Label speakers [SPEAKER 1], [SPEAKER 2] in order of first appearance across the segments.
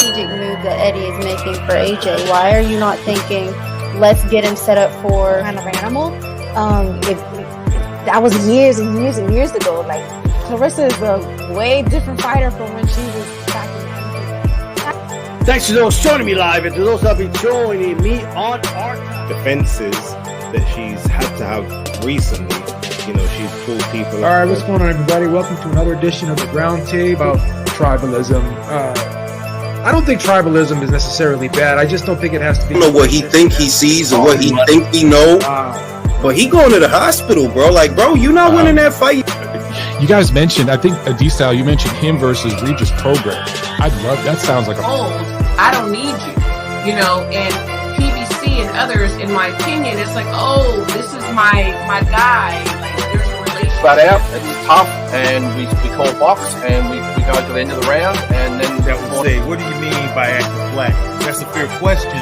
[SPEAKER 1] strategic move that Eddie is making for AJ? Why are you not thinking, let's get him set up for kind of animal?
[SPEAKER 2] If that was years and years and years ago. Like, Clarissa is a way different fighter from when she was back in.
[SPEAKER 3] Thanks to those joining me live and to those that will be joining me on our
[SPEAKER 4] defenses that she's had to have recently. You know, she's pulled people.
[SPEAKER 5] All right, what's going on, everybody? Welcome to another edition of the RoundTable about tribalism. I don't think tribalism is necessarily bad. I just don't think it has to be.
[SPEAKER 6] I don't know what he think he sees or what he think he know. But he going to the hospital, bro. Like, bro, you not winning that fight.
[SPEAKER 7] You guys mentioned, I think, DStyle, you mentioned him versus Regis Program. I'd love, that sounds like a...
[SPEAKER 8] Old, I don't need you, you know, and PBC and others, in my opinion, it's like, oh, this is my guy. Like, there's a relationship.
[SPEAKER 9] Flat out, it was tough, and we call box, and we go to the end of the round, and then...
[SPEAKER 4] That would say, what do you mean by acting flat? That's a fair question,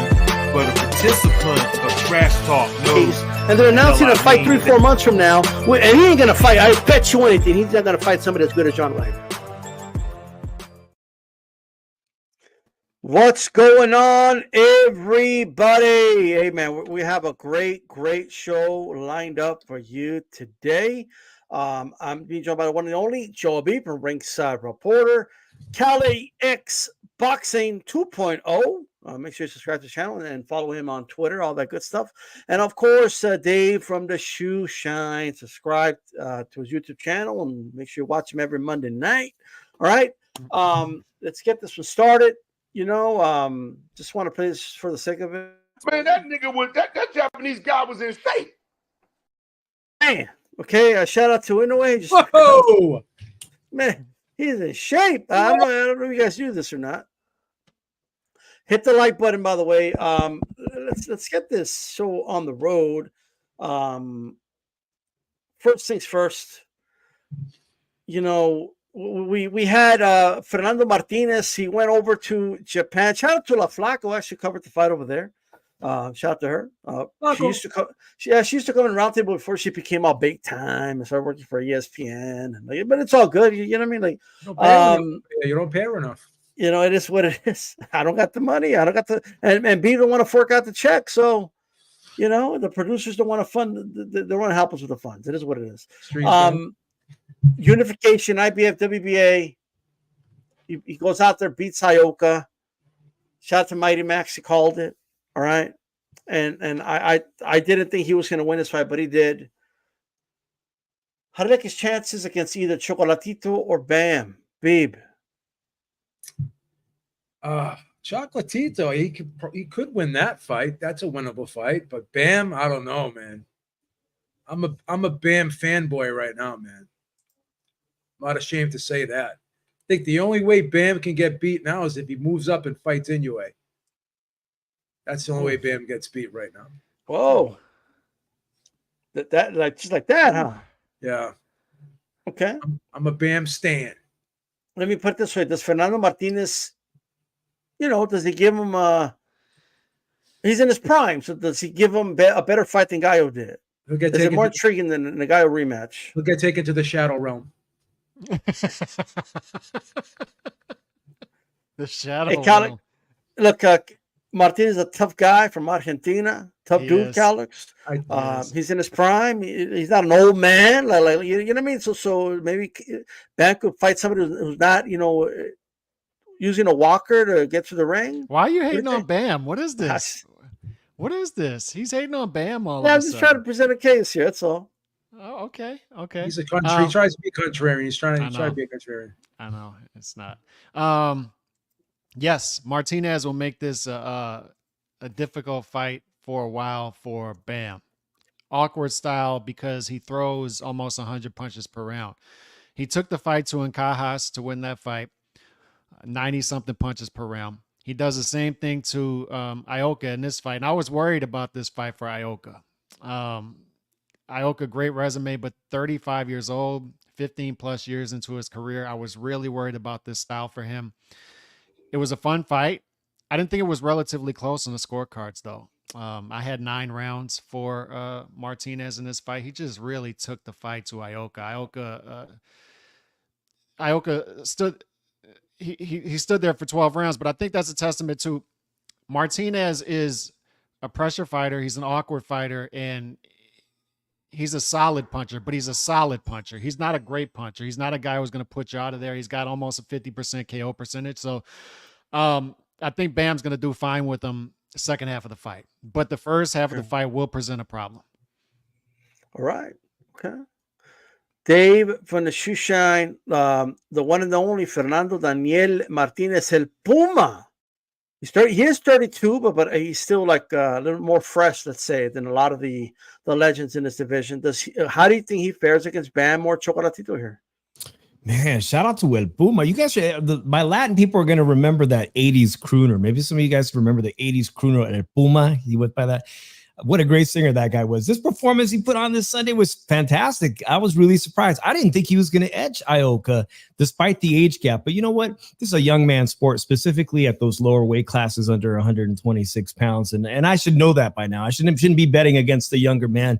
[SPEAKER 4] but a participant of trash talk knows...
[SPEAKER 3] And they're announcing a fight 3-4 months from now. And he ain't going to fight. I bet you anything. He's not going to fight somebody as good as John Wayne. What's going on, everybody? Hey, man, we have a great show lined up for you today. I'm being joined by the one and only Joe B from Ringside Reporter, Cali X Boxing 2.0. Make sure you subscribe to the channel and follow him on Twitter, all that good stuff. And, of course, Dave from the Shoe Shine. Subscribe to his YouTube channel and make sure you watch him every Monday night. All right? Let's get this one started. You know, just want to play this for the sake of it.
[SPEAKER 10] Man, that nigga was, that Japanese guy was in shape.
[SPEAKER 3] Man, okay, shout out to Inoue.
[SPEAKER 5] Whoa!
[SPEAKER 3] Man, he's in shape. I don't know if you guys do this or not. Hit the like button, by the way. Let's get this show on the road. First things first. You know, we had Fernando Martinez. He went over to Japan. Shout out to La Flaco. Actually covered the fight over there. Shout out to her. She used to come. She used to come in RoundTable before she became all big time and started working for ESPN. But it's all good. You know what I mean? Like,
[SPEAKER 5] you don't pay her enough.
[SPEAKER 3] You know, it is what it is. I don't got the money. I don't got the and B don't want to fork out the check. So, you know, the producers don't want to fund. They don't want to help us with the funds. It is what it is. Unification, IBF WBA. He goes out there, beats Ioka. Shout out to Mighty Max. He called it. All right, and I didn't think he was going to win this fight, but he did. How do you like his chances against either Chocolatito or Bam, Beeb?
[SPEAKER 5] Chocolatito, he could win that fight. That's a winnable fight. But Bam, I don't know, man. I'm a Bam fanboy right now, man. I'm not ashamed to say that. I think the only way Bam can get beat now is if he moves up and fights Inoue. That's the only way Bam gets beat right now.
[SPEAKER 3] Whoa. That like just like that, huh?
[SPEAKER 5] Yeah.
[SPEAKER 3] Okay.
[SPEAKER 5] I'm a Bam stan.
[SPEAKER 3] Let me put it this way. Does Fernando Martinez, you know, does he give him he's in his prime, so does he give him a better fight than Gallo did? Is it more intriguing than the Gallo rematch?
[SPEAKER 5] He'll get taken to the Shadow Realm.
[SPEAKER 11] The Shadow
[SPEAKER 3] Realm. Look, Martinez is a tough guy from Argentina. Tough dude, Calix. He's in his prime. He's not an old man. Like you know what I mean? So maybe Bam could fight somebody who's not, you know, using a walker to get to the ring.
[SPEAKER 11] Why are you hating on Bam? What is this? What is this? He's hating on Bam all of a sudden.
[SPEAKER 3] I'm just trying to present a case here. That's all.
[SPEAKER 11] Oh, okay. Okay.
[SPEAKER 5] He's a country. He tries to be contrarian. He's trying to be a contrarian.
[SPEAKER 11] I know it's not. Yes, Martinez will make this a difficult fight for a while for Bam. Awkward style because he throws almost 100 punches per round. He took the fight to Encajas to win that fight, 90-something punches per round. He does the same thing to Ioka in this fight. And I was worried about this fight for Ioka. Ioka, great resume, but 35 years old, 15 plus years into his career. I was really worried about this style for him. It was a fun fight. I didn't think it was relatively close on the scorecards, though. I had 9 rounds for Martinez in this fight. He just really took the fight to Ioka. Ioka stood, he stood there for 12 rounds, but I think that's a testament to Martinez is a pressure fighter. He's an awkward fighter, and he's a solid puncher, but he's a solid puncher. He's not a great puncher. He's not a guy who's going to put you out of there. He's got almost a 50% KO percentage. So I think Bam's going to do fine with him the second half of the fight, but the first half of the fight will present a problem.
[SPEAKER 3] All right. Okay. Dave from the Shoeshine, the one and the only Fernando Daniel Martinez, El Puma. He is 32, but he's still like a little more fresh, let's say, than a lot of the legends in this division. How do you think he fares against Bam or Chocolatito here?
[SPEAKER 12] Man, shout out to El Puma. You guys, my Latin people are going to remember that 80s crooner. Maybe some of you guys remember the 80s crooner El Puma. He went by that. What a great singer that guy was. This performance he put on this Sunday was fantastic. I was really surprised. I didn't think he was going to edge Ioka despite the age gap. But you know what? This is a young man's sport, specifically at those lower weight classes under 126 pounds. And I should know that by now. I shouldn't be betting against the younger man.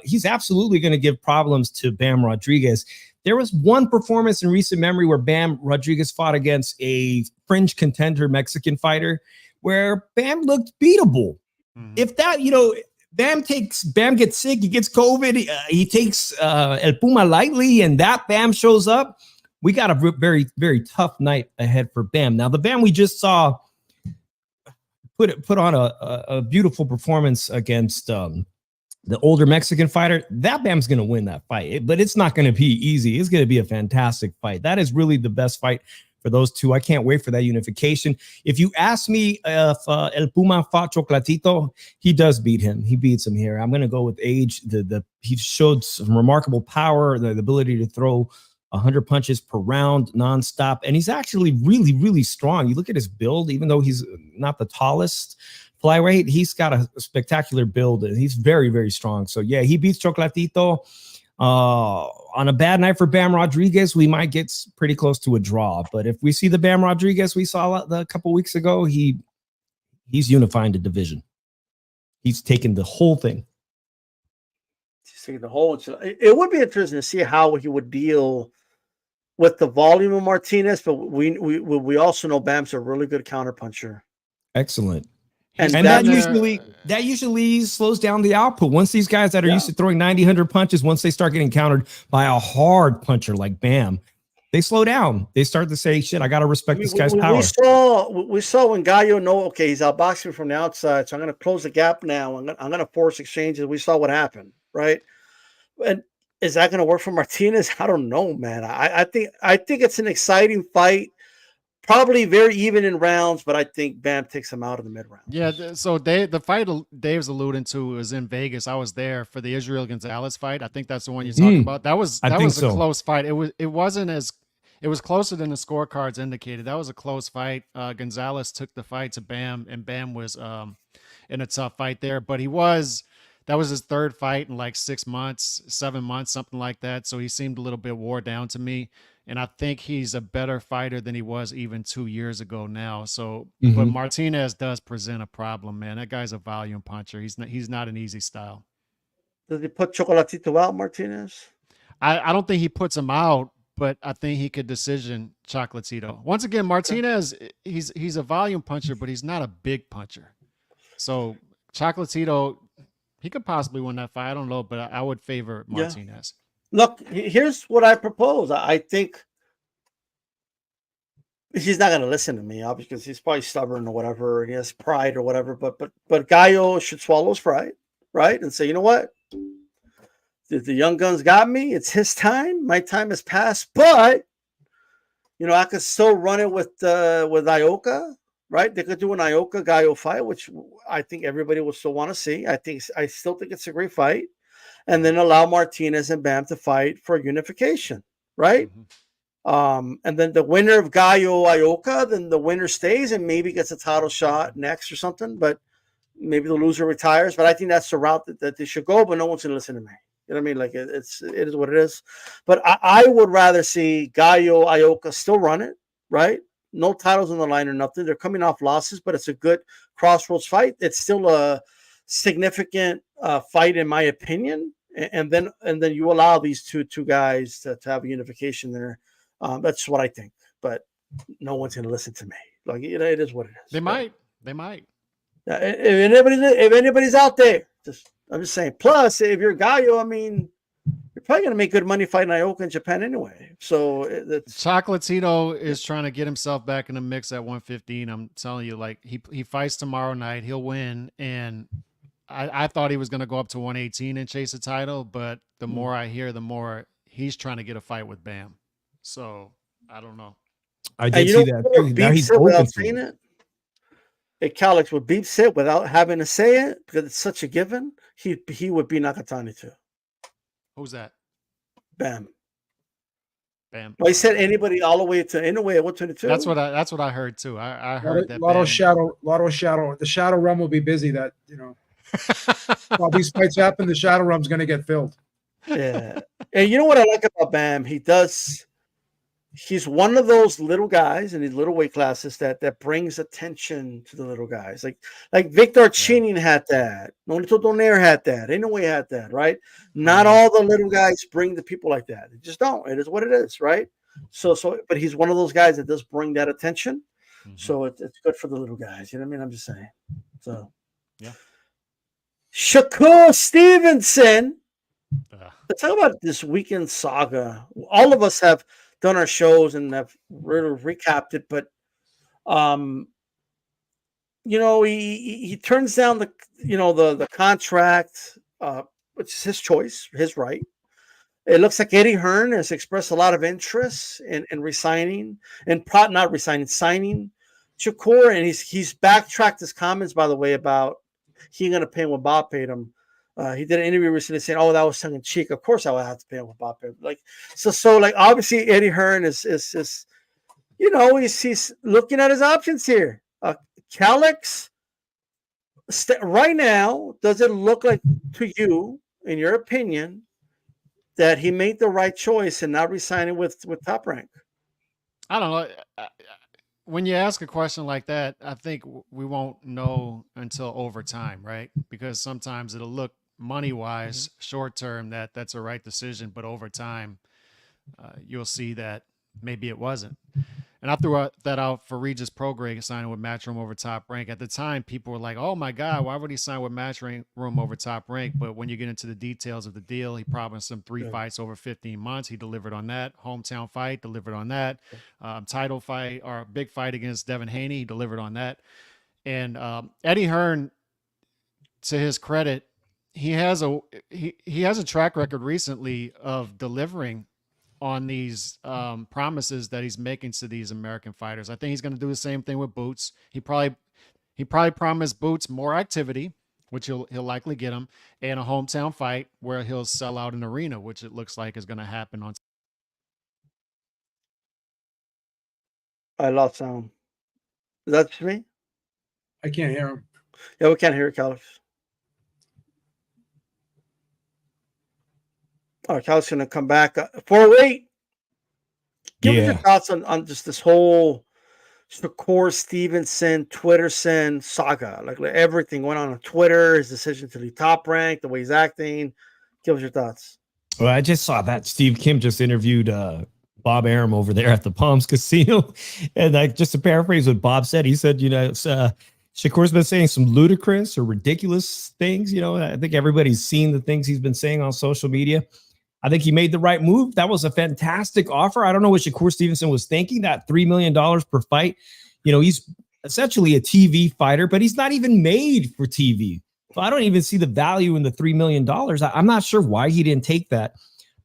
[SPEAKER 12] He's absolutely going to give problems to Bam Rodriguez. There was one performance in recent memory where Bam Rodriguez fought against a fringe contender Mexican fighter where Bam looked beatable. If that, Bam gets sick, he gets COVID, he takes El Puma lightly, and that Bam shows up, we got a very, very tough night ahead for Bam. Now, the Bam we just saw put on a beautiful performance against the older Mexican fighter. That Bam's going to win that fight, but it's not going to be easy. It's going to be a fantastic fight. That is really the best fight for those two. I can't wait for that unification. If you ask me if El Puma fought Chocolatito, he does beat him. He beats him here. I'm going to go with age. He showed some remarkable power, the ability to throw 100 punches per round nonstop. And he's actually really, really strong. You look at his build, even though he's not the tallest flyweight, he's got a spectacular build. And he's very, very strong. So yeah, he beats Chocolatito. On a bad night for Bam Rodriguez, we might get pretty close to a draw. But if we see the Bam Rodriguez we saw a couple weeks ago, he's unifying the division. He's taking the whole thing.
[SPEAKER 3] He's taking the whole. It would be interesting to see how he would deal with the volume of Martinez. But we also know Bam's a really good counterpuncher.
[SPEAKER 12] Excellent. And that usually slows down the output. Once these guys that are used to throwing 90, 100 punches, once they start getting countered by a hard puncher like Bam, they slow down. They start to say, shit, I got to respect this guy's power.
[SPEAKER 3] We saw when Gallo okay, he's outboxing from the outside, so I'm going to close the gap now. I'm going to force exchanges. We saw what happened, right? And is that going to work for Martinez? I don't know, man. I think it's an exciting fight. Probably very even in rounds, but I think Bam takes him out in the mid round.
[SPEAKER 11] Yeah, so the fight Dave's alluding to was in Vegas. I was there for the Israel Gonzalez fight. I think that's the one you're talking about. That was a close fight. It was closer than the scorecards indicated. That was a close fight. Gonzalez took the fight to Bam, and Bam was in a tough fight there. But that was his third fight in like 6 months, 7 months, something like that. So he seemed a little bit wore down to me. And I think he's a better fighter than he was even 2 years ago now. So, but Martinez does present a problem, man. That guy's a volume puncher. He's not an easy style.
[SPEAKER 3] Does he put Chocolatito out, Martinez?
[SPEAKER 11] I don't think he puts him out, but I think he could decision Chocolatito. Once again, Martinez, he's a volume puncher, but he's not a big puncher. So Chocolatito, he could possibly win that fight. I don't know, but I would favor Martinez.
[SPEAKER 3] Look, here's what I propose. I think he's not going to listen to me, obviously, because he's probably stubborn or whatever, and he has pride or whatever. But Gallo should swallow his pride, right, and say, you know what, the young guns got me. It's his time. My time has passed, but I could still run it with Ioka, right? They could do an Ioka Gallo fight, which I think everybody will still want to see. I still think it's a great fight. And then allow Martinez and Bam to fight for unification, right? And then the winner of Gallo Ioka, then the winner stays and maybe gets a title shot next or something, but maybe the loser retires. But I think that's the route that they should go, but no one's going to listen to me. You know what I mean? Like it is what it is. But I would rather see Gallo Ioka still run it, right? No titles on the line or nothing. They're coming off losses, but it's a good crossroads fight. It's still a significant fight, in my opinion. And then you allow these two guys to have a unification there. That's what I think. But no one's going to listen to me. Like, you know, it is what it is.
[SPEAKER 11] They might.
[SPEAKER 3] If anybody's out there, I'm just saying. Plus, if you're Gallo, I mean, you're probably going to make good money fighting Iokain Japan anyway. So
[SPEAKER 11] Chocolatito is trying to get himself back in the mix at 115. I'm telling you, like he fights tomorrow night, he'll win. And I thought he was going to go up to 118 and chase a title, but the more I hear, the more he's trying to get a fight with Bam. So I don't know.
[SPEAKER 12] I did see that. Now he's open to it.
[SPEAKER 3] Hey, Calix, would Beef sit without having to say it because it's such a given? He would be Nakatani too.
[SPEAKER 11] Who's that?
[SPEAKER 3] Bam.
[SPEAKER 11] Bam.
[SPEAKER 3] Well, he said anybody all the way to anyway at 122.
[SPEAKER 11] That's what I heard too. I heard that.
[SPEAKER 5] Lotto Shadow. The Shadow Realm will be busy. That while these fights happen, the Shadow Realm's going to get filled.
[SPEAKER 3] Yeah. And you know what I like about Bam? He's one of those little guys in these little weight classes that brings attention to the little guys. Like Victor Chinin had that. Nonito Donaire had that. Inoue had that, right? Not all the little guys bring the people like that. They just don't. It is what it is, right? So, but he's one of those guys that does bring that attention. Mm-hmm. So it's good for the little guys. You know what I mean? I'm just saying. So,
[SPEAKER 11] yeah.
[SPEAKER 3] Shakur Stevenson. Let's talk about this weekend saga. All of us have done our shows and have recapped it, but you know, he turns down the contract, which is his choice, his right. It looks like Eddie Hearn has expressed a lot of interest in signing Shakur, and he's backtracked his comments, by the way, about he going to pay him what Bob paid him. He did an interview recently saying, "Oh, that was tongue in cheek. Of course, I would have to pay him what Bob paid." Like, so like obviously Eddie Hearn is you know, he's looking at his options here. Calix, right now, does it look like to you, in your opinion, that he made the right choice in not resigning with Top Rank?
[SPEAKER 11] I don't know. When you ask a question like that, I think we won't know until over time, right? Because sometimes it'll look money-wise, short term, that's a right decision, but over time, you'll see that maybe it wasn't. And I threw that out for Regis Prograis signing with Matchroom over Top Rank. At the time, people were like, "Oh my God, why would he sign with Matchroom over Top Rank?" But when you get into the details of the deal, he promised him 3 fights over 15 months. He delivered on that. Hometown fight, delivered on that. Title fight or big fight against Devin Haney, he delivered on that. And Eddie Hearn, to his credit, he has a track record recently of delivering on these promises that he's making to these American fighters. I think he's going to do the same thing with Boots. He probably promised Boots more activity, which he'll likely get him, and a hometown fight where he'll sell out an arena, which it looks like is going to happen on.
[SPEAKER 3] I lost sound. Is that me?
[SPEAKER 5] I can't hear him.
[SPEAKER 3] Yeah, we can't hear it, Calix. All right, Cal's going to come back. 408. Give us your thoughts on just this whole Shakur Stevenson, Twitter send saga. Like everything went on Twitter, his decision to leave Top Rank, the way he's acting. Give us your thoughts.
[SPEAKER 12] Well, I just saw that Steve Kim just interviewed Bob Arum over there at the Palms Casino. And like just to paraphrase what Bob said, he said, you know, Shakur's been saying some ludicrous or ridiculous things. You know, I think everybody's seen the things he's been saying on social media. I think he made the right move. That was a fantastic offer. I don't know what Shakur Stevenson was thinking, that $3 million per fight. You know, he's essentially a TV fighter, but he's not even made for TV. So I don't even see the value in the $3 million. I'm not sure why he didn't take that.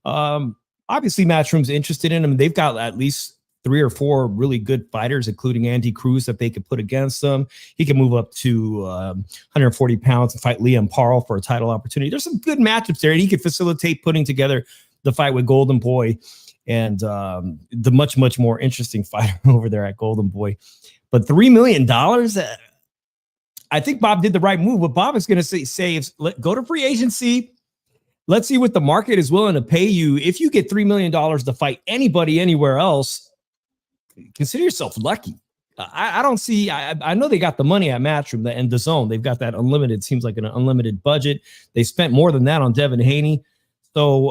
[SPEAKER 12] Obviously, Matchroom's interested in him. They've got at least 3 or 4 really good fighters, including Andy Cruz, that they could put against them. He can move up to 140 pounds and fight Liam Parle for a title opportunity. There's some good matchups there, and he could facilitate putting together the fight with Golden Boy and the much, much more interesting fighter over there at Golden Boy. But $3 million, I think Bob did the right move. What Bob is going to say is go to free agency. Let's see what the market is willing to pay you. If you get $3 million to fight anybody anywhere else, consider yourself lucky. I don't see. I know they got the money at Matchroom and DAZN. They've got that unlimited. Seems like an unlimited budget. They spent more than that on Devin Haney. So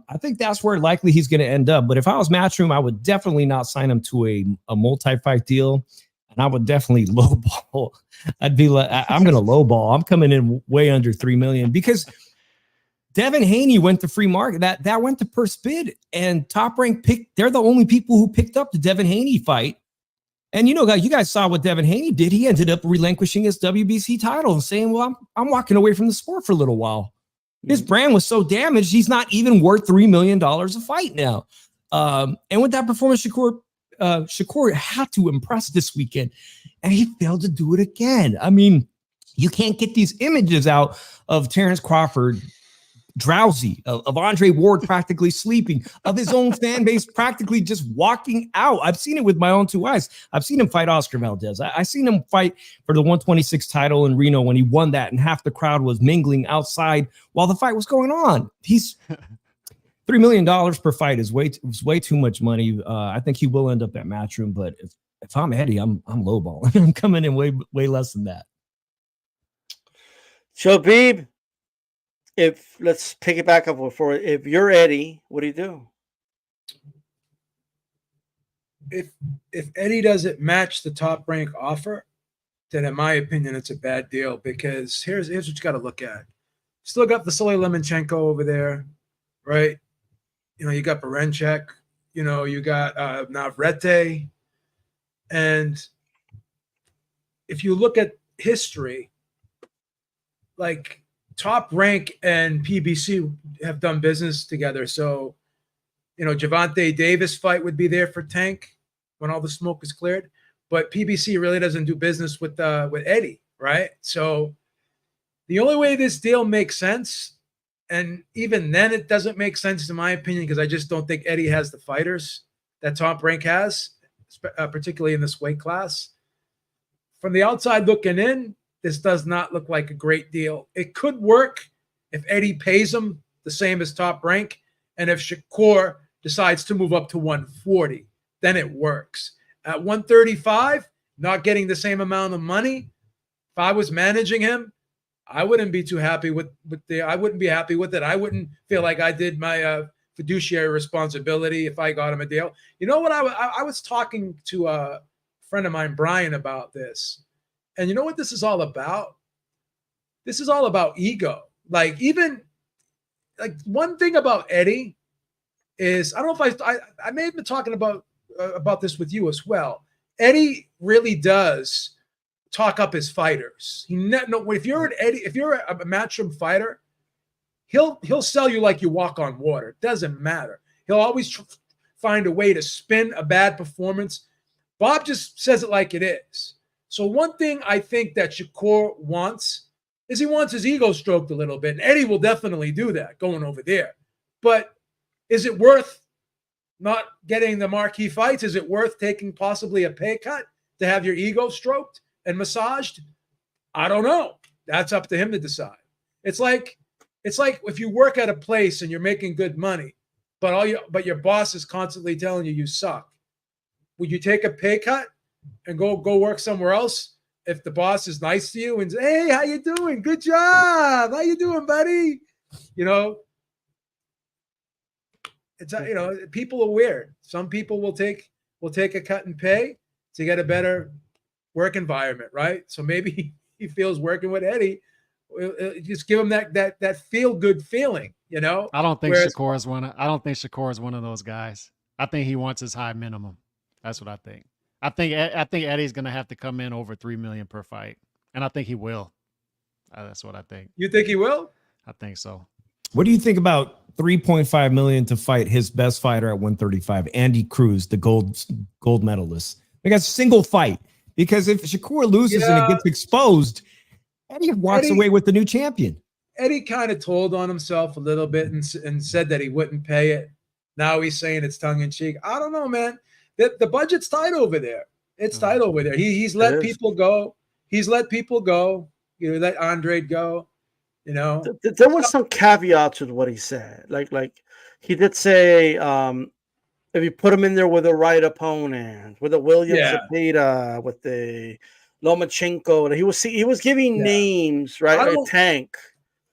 [SPEAKER 12] I think that's where likely he's going to end up. But if I was Matchroom, I would definitely not sign him to a multi-fight deal. And I would definitely lowball. I'd be like, I'm going to lowball. I'm coming in way under $3 million because Devin Haney went to free market. That went to purse bid, and Top Rank picked. They're the only people who picked up the Devin Haney fight. And you guys saw what Devin Haney did. He ended up relinquishing his WBC title and saying, "Well, I'm walking away from the sport for a little while." His brand was so damaged, he's not even worth $3 million a fight now. And with that performance, Shakur had to impress this weekend, and he failed to do it again. I mean, you can't get these images out of Terrence Crawford drowsy, of Andre Ward practically sleeping, of his own fan base practically just walking out. I've seen it with my own two eyes. I've seen him fight Oscar Valdez. I seen him fight for the 126 title in Reno when he won that, and half the crowd was mingling outside while the fight was going on. He's $3 million per fight is way too much money. I think he will end up at Matchroom, but if I'm Eddie, I'm lowballing. I'm coming in way less than that.
[SPEAKER 3] Shabib, let's pick it back up before. If you're Eddie, what do you do?
[SPEAKER 5] If Eddie doesn't match the Top Rank offer, then in my opinion, it's a bad deal, because here's what you got to look at. Still got Vasily Lomachenko over there, right? You got Berenchek, you got Navrete. And if you look at history, like Top Rank and PBC have done business together. So, Gervonta Davis fight would be there for Tank when all the smoke is cleared. But PBC really doesn't do business with Eddie, right? So the only way this deal makes sense, and even then it doesn't make sense in my opinion, because I just don't think Eddie has the fighters that Top Rank has, particularly in this weight class. From the outside looking in, this does not look like a great deal. It could work if Eddie pays him the same as Top Rank, and if Shakur decides to move up to 140, then it works. At 135, not getting the same amount of money, if I was managing him, I wouldn't be too happy I wouldn't be happy with it. I wouldn't feel like I did my fiduciary responsibility if I got him a deal. You know what? I was talking to a friend of mine, Brian, about this. And you know what this is all about? This is all about ego. Like, even like one thing about Eddie is, I don't know if I may have been talking about this with you as well. Eddie really does talk up his fighters. If you're a Matchroom fighter, he'll sell you like you walk on water. It doesn't matter. He'll always find a way to spin a bad performance. Bob just says it like it is. So one thing I think that Shakur wants is he wants his ego stroked a little bit. And Eddie will definitely do that going over there. But is it worth not getting the marquee fights? Is it worth taking possibly a pay cut to have your ego stroked and massaged? I don't know. That's up to him to decide. It's like if you work at a place and you're making good money, but your boss is constantly telling you suck. Would you take a pay cut and go work somewhere else if the boss is nice to you and say, "Hey, how you doing? Good job. How you doing, buddy?" It's people are weird. Some people will take a cut and pay to get a better work environment, right? So maybe he feels working with Eddie, just give him that feel good feeling, I
[SPEAKER 11] don't think Shakur is one of those guys. I think he wants his high minimum. That's what I think. I think Eddie's going to have to come in over $3 million per fight, and I think he will. That's what I think.
[SPEAKER 5] You think he will?
[SPEAKER 11] I think so.
[SPEAKER 12] What do you think about $3.5 million to fight his best fighter at 135, Andy Cruz, the gold medalist? Like a single fight, because if Shakur loses and it gets exposed, Eddie walks away with the new champion.
[SPEAKER 5] Eddie kind of told on himself a little bit and said that he wouldn't pay it. Now he's saying it's tongue in cheek. I don't know, man. The budget's tight over there. It's tight over there. He's let people go. He's let people go. Let Andre go.
[SPEAKER 3] There was some caveat to what he said. Like he did say, if you put him in there with the right opponent, with the Zepeda, with the Lomachenko, he was giving names, right? Tank.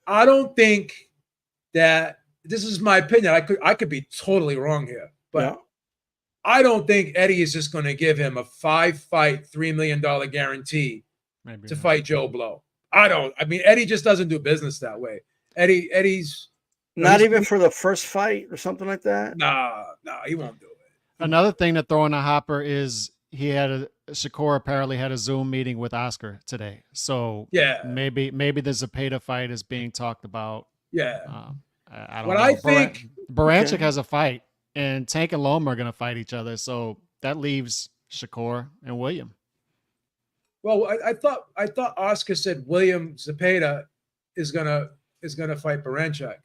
[SPEAKER 5] I don't think that this is my opinion. I could be totally wrong here, but
[SPEAKER 3] Yeah.
[SPEAKER 5] I don't think Eddie is just going to give him a 5-fight, $3 million guarantee to fight Joe Blow. I mean, Eddie just doesn't do business that way. Eddie's
[SPEAKER 3] not even for the first fight or something like that.
[SPEAKER 5] Nah, he won't do it.
[SPEAKER 11] Another thing to throw in the hopper is Shakur apparently had a Zoom meeting with Oscar today. So
[SPEAKER 5] yeah,
[SPEAKER 11] maybe the Zepeda fight is being talked about.
[SPEAKER 5] Yeah.
[SPEAKER 11] I don't
[SPEAKER 5] what
[SPEAKER 11] know.
[SPEAKER 5] I think
[SPEAKER 11] Baranchyk has a fight, and Tank and Loma are going to fight each other. So that leaves Shakur and William.
[SPEAKER 5] Well, I thought Oscar said William Zepeda is gonna fight Baranchyk.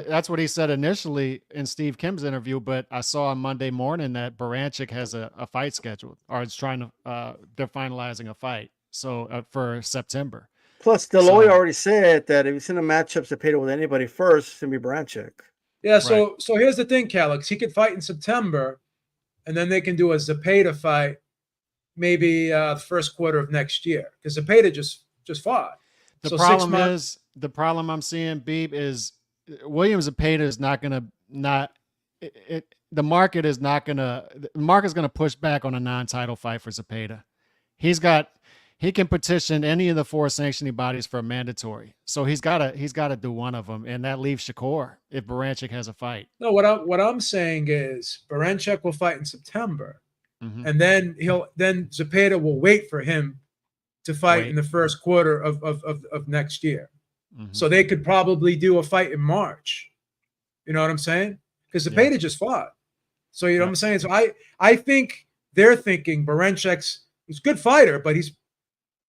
[SPEAKER 11] That's what he said initially in Steve Kim's interview, but I saw on Monday morning that Baranchyk has a fight scheduled, or it's trying to they're finalizing a fight for September.
[SPEAKER 3] Plus, Deloy already said that if he's in a matchup Zepeda with anybody first, it's gonna be Baranchyk.
[SPEAKER 5] Yeah, so here's the thing, Calix. He could fight in September, and then they can do a Zepeda fight maybe the first quarter of next year, because Zepeda just fought.
[SPEAKER 11] The problem I'm seeing, Beeb, is William Zepeda is not going to the market is going to push back on a non-title fight for Zepeda. He can petition any of the 4 sanctioning bodies for a mandatory. So he's got to do one of them, and that leaves Shakur if Baranchyk has a fight.
[SPEAKER 5] No, what I'm saying is Baranchyk will fight in September, and then Zepeda will wait for him to fight in the first quarter of next year. So they could probably do a fight in March. You know what I'm saying? Because Zepeda just fought. So you know what I'm saying? So I think they're thinking Barancyk's he's a good fighter, but he's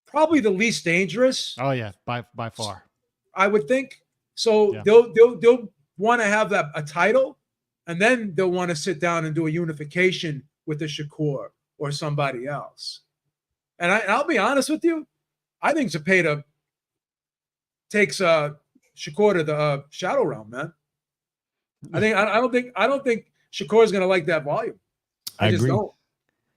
[SPEAKER 5] probably the least dangerous.
[SPEAKER 11] Oh yeah, by far.
[SPEAKER 5] I would think. So they'll want to have a title, and then they'll want to sit down and do a unification with the Shakur or somebody else. And I'll be honest with you, I think Zepeda takes Shakur to the shadow realm, man. I don't think Shakur is going to like that volume. I just don't.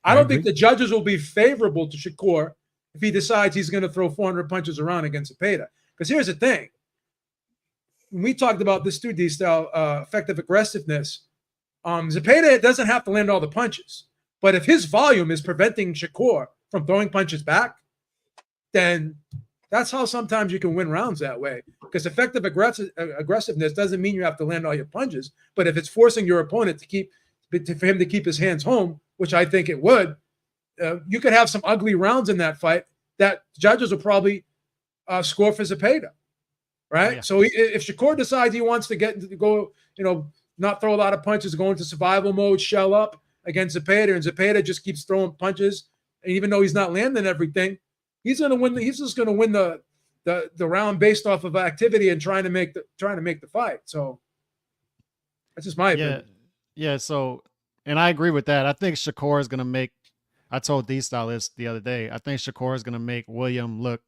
[SPEAKER 5] I don't think the judges will be favorable to Shakur if he decides he's going to throw 400 punches around against Zepeda. Because here's the thing: when we talked about this 2D style effective aggressiveness, Zepeda doesn't have to land all the punches, but if his volume is preventing Shakur from throwing punches back, then that's how sometimes you can win rounds that way. Because effective aggressiveness doesn't mean you have to land all your punches, but if it's forcing your opponent for him to keep his hands home, which I think it would, you could have some ugly rounds in that fight that judges will probably score for Zepeda, right? Yeah. So if Shakur decides he wants to go, not throw a lot of punches, go into survival mode, shell up against Zepeda, and Zepeda just keeps throwing punches, and even though he's not landing everything, he's going to win. He's just going to win the round based off of activity and trying to make the fight. So that's just my opinion.
[SPEAKER 11] Yeah. So, and I agree with that. I think Shakur is going to make. I told DStyle this the other day. I think Shakur is going to make William look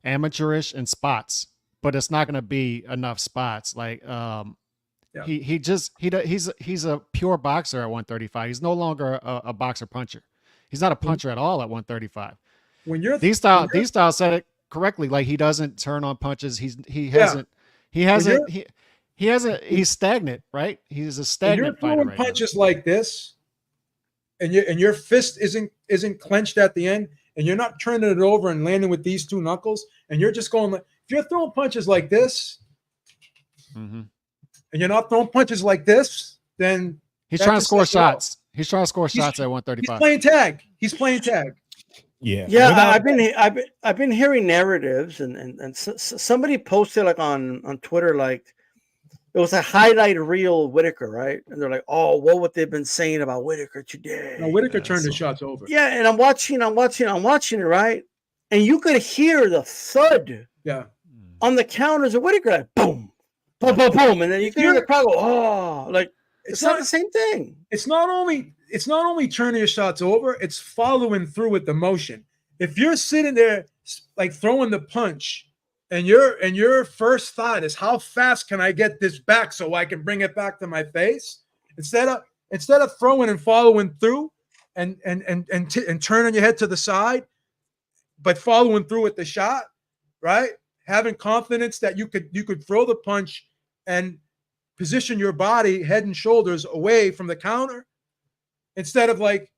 [SPEAKER 11] amateurish in spots, but it's not going to be enough spots. Like he's a pure boxer at 135. He's no longer a boxer puncher. He's not a puncher at all at 135.
[SPEAKER 5] When you're
[SPEAKER 11] DStyle said it correctly. Like he doesn't turn on punches. He's stagnant, right? He's a stagnant fighter.
[SPEAKER 5] You're throwing punches like this, and your fist isn't clenched at the end, and you're not turning it over and landing with these two knuckles, and you're just going like, if you're throwing punches like this, and you're not throwing punches like this, then
[SPEAKER 11] he's trying to score shots. He's trying to score shots at 135.
[SPEAKER 5] He's playing tag.
[SPEAKER 3] Yeah. I've been hearing narratives, and somebody posted like on Twitter, like it was a highlight reel of Whitaker, right? And they're like, "Oh, what would they've been saying about Whitaker today?"
[SPEAKER 5] No, Whitaker turned his shots over.
[SPEAKER 3] Yeah, and I'm watching it, right? And you could hear the thud, on the counters of Whitaker, like boom, boom, boom, boom, and then you can hear the crowd go, "Oh!" Like it's not the same thing.
[SPEAKER 5] It's not only turning your shots over; it's following through with the motion. If you're sitting there like throwing the punch, and your first thought is how fast can I get this back so I can bring it back to my face, instead of throwing and following through and turning your head to the side, but following through with the shot, right? Having confidence that you could throw the punch and position your body head and shoulders away from the counter instead of like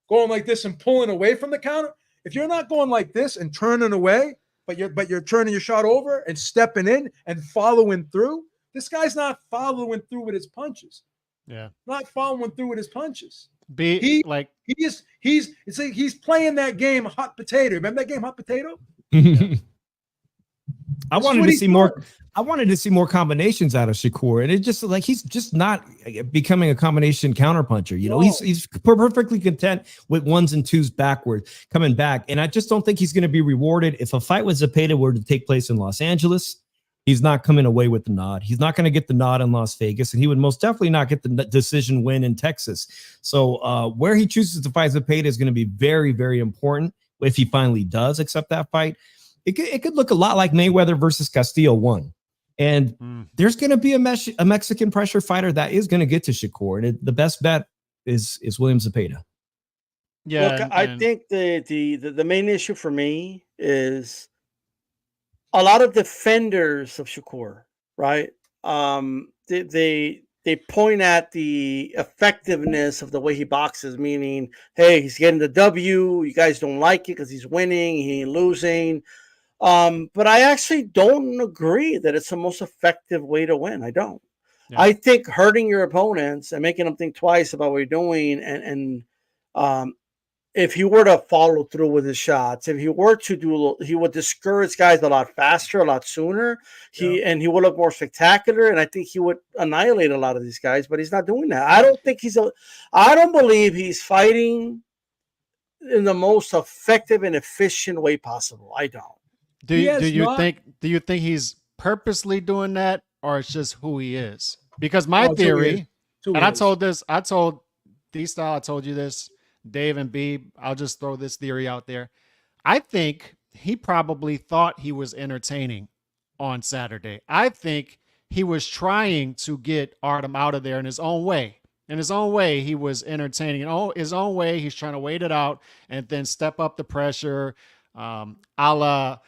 [SPEAKER 5] going like this and pulling away from the counter. If you're not going like this and turning away, but you're turning your shot over and stepping in and following through, this guy's not following through with his punches.
[SPEAKER 11] Yeah.
[SPEAKER 5] Not following through with his punches.
[SPEAKER 11] He's
[SPEAKER 5] playing that game hot potato. Remember that game hot potato?
[SPEAKER 12] I wanted to see more. I wanted to see more combinations out of Shakur, and it just like he's just not becoming a combination counterpuncher. You know, he's perfectly content with ones and twos backward coming back, and I just don't think he's going to be rewarded if a fight with Zepeda were to take place in Los Angeles. He's not coming away with the nod. He's not going to get the nod in Las Vegas, and he would most definitely not get the decision win in Texas. So where he chooses to fight Zepeda is going to be very, very important if he finally does accept that fight. It could look a lot like Mayweather versus Castillo 1. And there's going to be a Mexican pressure fighter that is going to get to Shakur. And the best bet is William Zepeda.
[SPEAKER 3] Yeah. Look, I think the main issue for me is a lot of defenders of Shakur, right? They point at the effectiveness of the way he boxes, meaning, hey, he's getting the W. You guys don't like it because he's winning. He ain't losing. But I actually don't agree that it's the most effective way to win. I don't. Yeah. I think hurting your opponents and making them think twice about what you're doing, and if he were to follow through with his shots, if he were to do, he would discourage guys a lot faster, a lot sooner. And he would look more spectacular, and I think he would annihilate a lot of these guys. But he's not doing that. I don't believe he's fighting in the most effective and efficient way possible. I don't.
[SPEAKER 11] Do you think he's purposely doing that, or it's just who he is? Because my theory, and I told DStyle, I told you this, Dave and B, I'll just throw this theory out there. I think he probably thought he was entertaining on Saturday. I think he was trying to get Artem out of there in his own way. In his own way, he was entertaining. In his own way, he's trying to wait it out and then step up the pressure, a la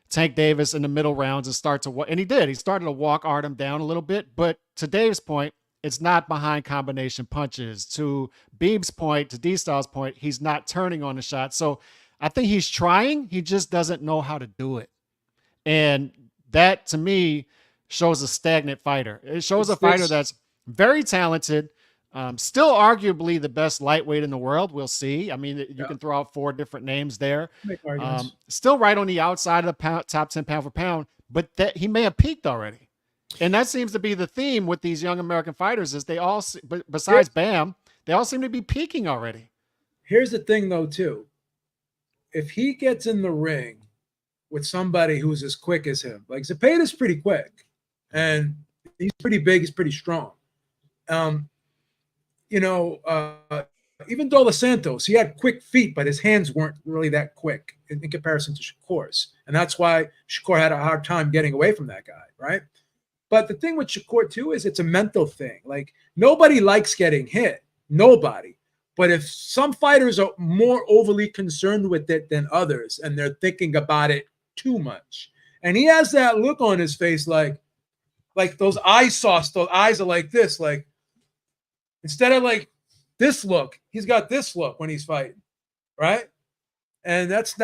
[SPEAKER 11] Tank Davis in the middle rounds and start to walk. And he did. He started to walk Artem down a little bit. But to Dave's point, it's not behind combination punches. To Beeb's point, to D-Style's point, he's not turning on the shot. So I think he's trying. He just doesn't know how to do it. And that, to me, shows a stagnant fighter. It shows a fighter that's very talented, still arguably the best lightweight in the world. We'll see. I mean, you can throw out 4 different names there. Still right on the outside of the top 10 pound for pound, but that he may have peaked already. And that seems to be the theme with these young American fighters is they all, besides Bam, they all seem to be peaking already.
[SPEAKER 5] Here's the thing, though, too. If he gets in the ring with somebody who's as quick as him, like Zepeda's pretty quick, and he's pretty big, he's pretty strong. Even Dos Santos, he had quick feet, but his hands weren't really that quick in comparison to Shakur's. And that's why Shakur had a hard time getting away from that guy, right? But the thing with Shakur, too, is it's a mental thing. Like, nobody likes getting hit. Nobody. But if some fighters are more overly concerned with it than others, and they're thinking about it too much, and he has that look on his face like those eye sauce, those eyes are like this, like, instead of like this look, he's got this look when he's fighting, right? And that's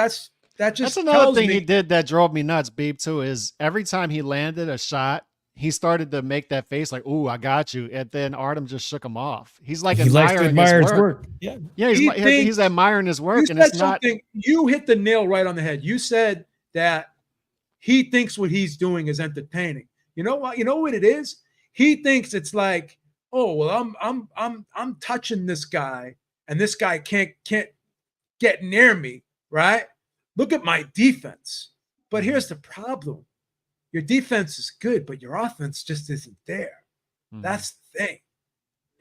[SPEAKER 11] another thing he did that drove me nuts, Beeb, too, is every time he landed a shot, he started to make that face like, "Ooh, I got you," and then Artem just shook him off. He's like admiring his work. Yeah, he's admiring his work, and it's not.
[SPEAKER 5] You hit the nail right on the head. You said that he thinks what he's doing is entertaining. You know what? You know what it is? He thinks it's like, oh well, I'm touching this guy, and this guy can't get near me, right? Look at my defense. But here's the problem. Your defense is good, but your offense just isn't there. That's the thing,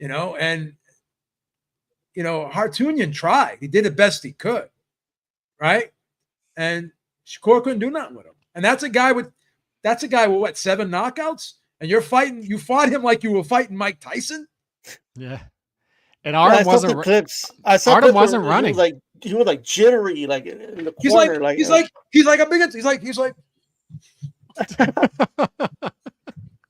[SPEAKER 5] and Hartunian tried. He did the best he could, right? And Shakur couldn't do nothing with him. And that's a guy with what, 7 knockouts? And you fought him like you were fighting Mike Tyson?
[SPEAKER 11] Yeah. And Artem wasn't
[SPEAKER 3] clips.
[SPEAKER 11] Artem wasn't running.
[SPEAKER 3] He was like jittery, like in the corner.
[SPEAKER 5] He's like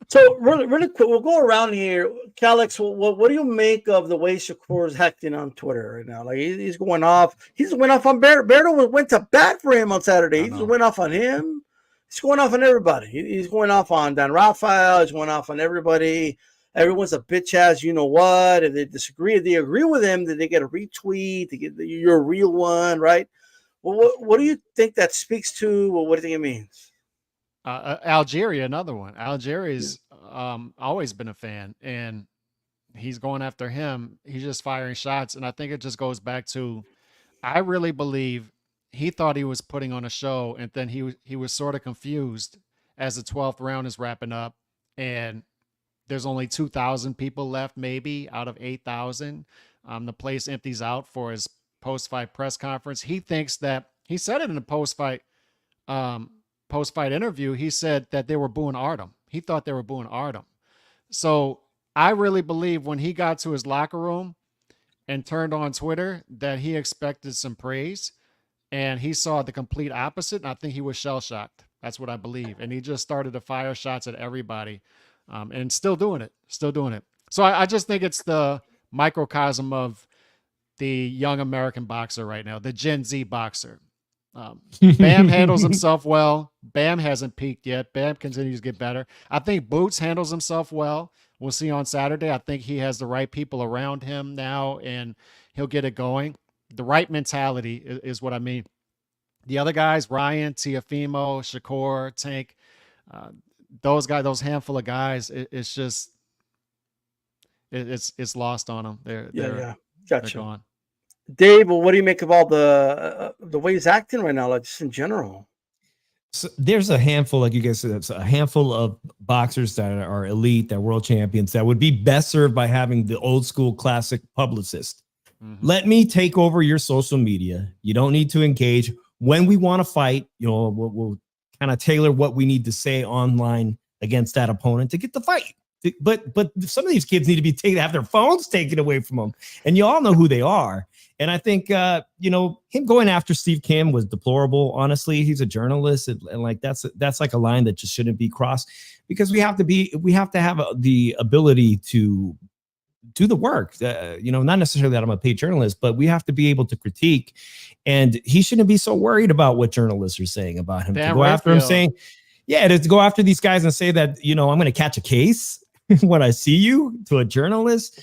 [SPEAKER 3] So really quick, we'll go around here. Calix, what do you make of the way Shakur is acting on Twitter right now? Like he's going off. He's went off on Berto went to bat for him on Saturday. He just went off on him. He's going off on everybody. He's going off on Dan Rafael. He's going off on everybody. Everyone's a bitch ass, you know what? If they disagree, if they agree with him, then they get a retweet. They get you're a real one, right? Well, what do you think that speaks to? Well, what do you think it means?
[SPEAKER 11] Algeria, another one. Algeria's always been a fan, and he's going after him. He's just firing shots, and I think it just goes back to, I really believe he thought he was putting on a show, and then he was sort of confused as the 12th round is wrapping up, and there's only 2,000 people left, maybe out of 8,000. The place empties out for his post-fight press conference. He thinks that he said it in a post-fight interview. He said that they were booing Artem. He thought they were booing Artem. So I really believe when he got to his locker room and turned on Twitter that he expected some praise, and he saw the complete opposite. And I think he was shell-shocked. That's what I believe. And he just started to fire shots at everybody. And still doing it. So I just think it's the microcosm of the young American boxer right now, the Gen Z boxer. Bam handles himself well. Bam hasn't peaked yet. Bam continues to get better. I think Boots handles himself well. We'll see on Saturday. I think he has the right people around him now, and he'll get it going. The right mentality is what I mean. The other guys, Ryan, Teofimo, Shakur, Tank, those guys, those handful of guys, it's just it's lost on them. They're
[SPEAKER 3] Gotcha.
[SPEAKER 11] They're gone.
[SPEAKER 3] Dave, well, what do you make of all the way he's acting right now, like just in general?
[SPEAKER 12] So there's a handful, like you guys said, it's a handful of boxers that are elite, that are world champions, that would be best served by having the old school classic publicist. Mm-hmm. Let me take over your social media. You don't need to engage. When we want to fight, we'll kind of tailor what we need to say online against that opponent to get the fight. But some of these kids need to have their phones taken away from them, and you all know who they are. And I think him going after Steve Kim was deplorable. Honestly, he's a journalist, and like that's like a line that just shouldn't be crossed, because we have to have the ability to do the work. Not necessarily that I'm a paid journalist, but we have to be able to critique. And he shouldn't be so worried about what journalists are saying about him. To go after him, saying, to go after these guys and say that, I'm going to catch a case when I see you, to a journalist.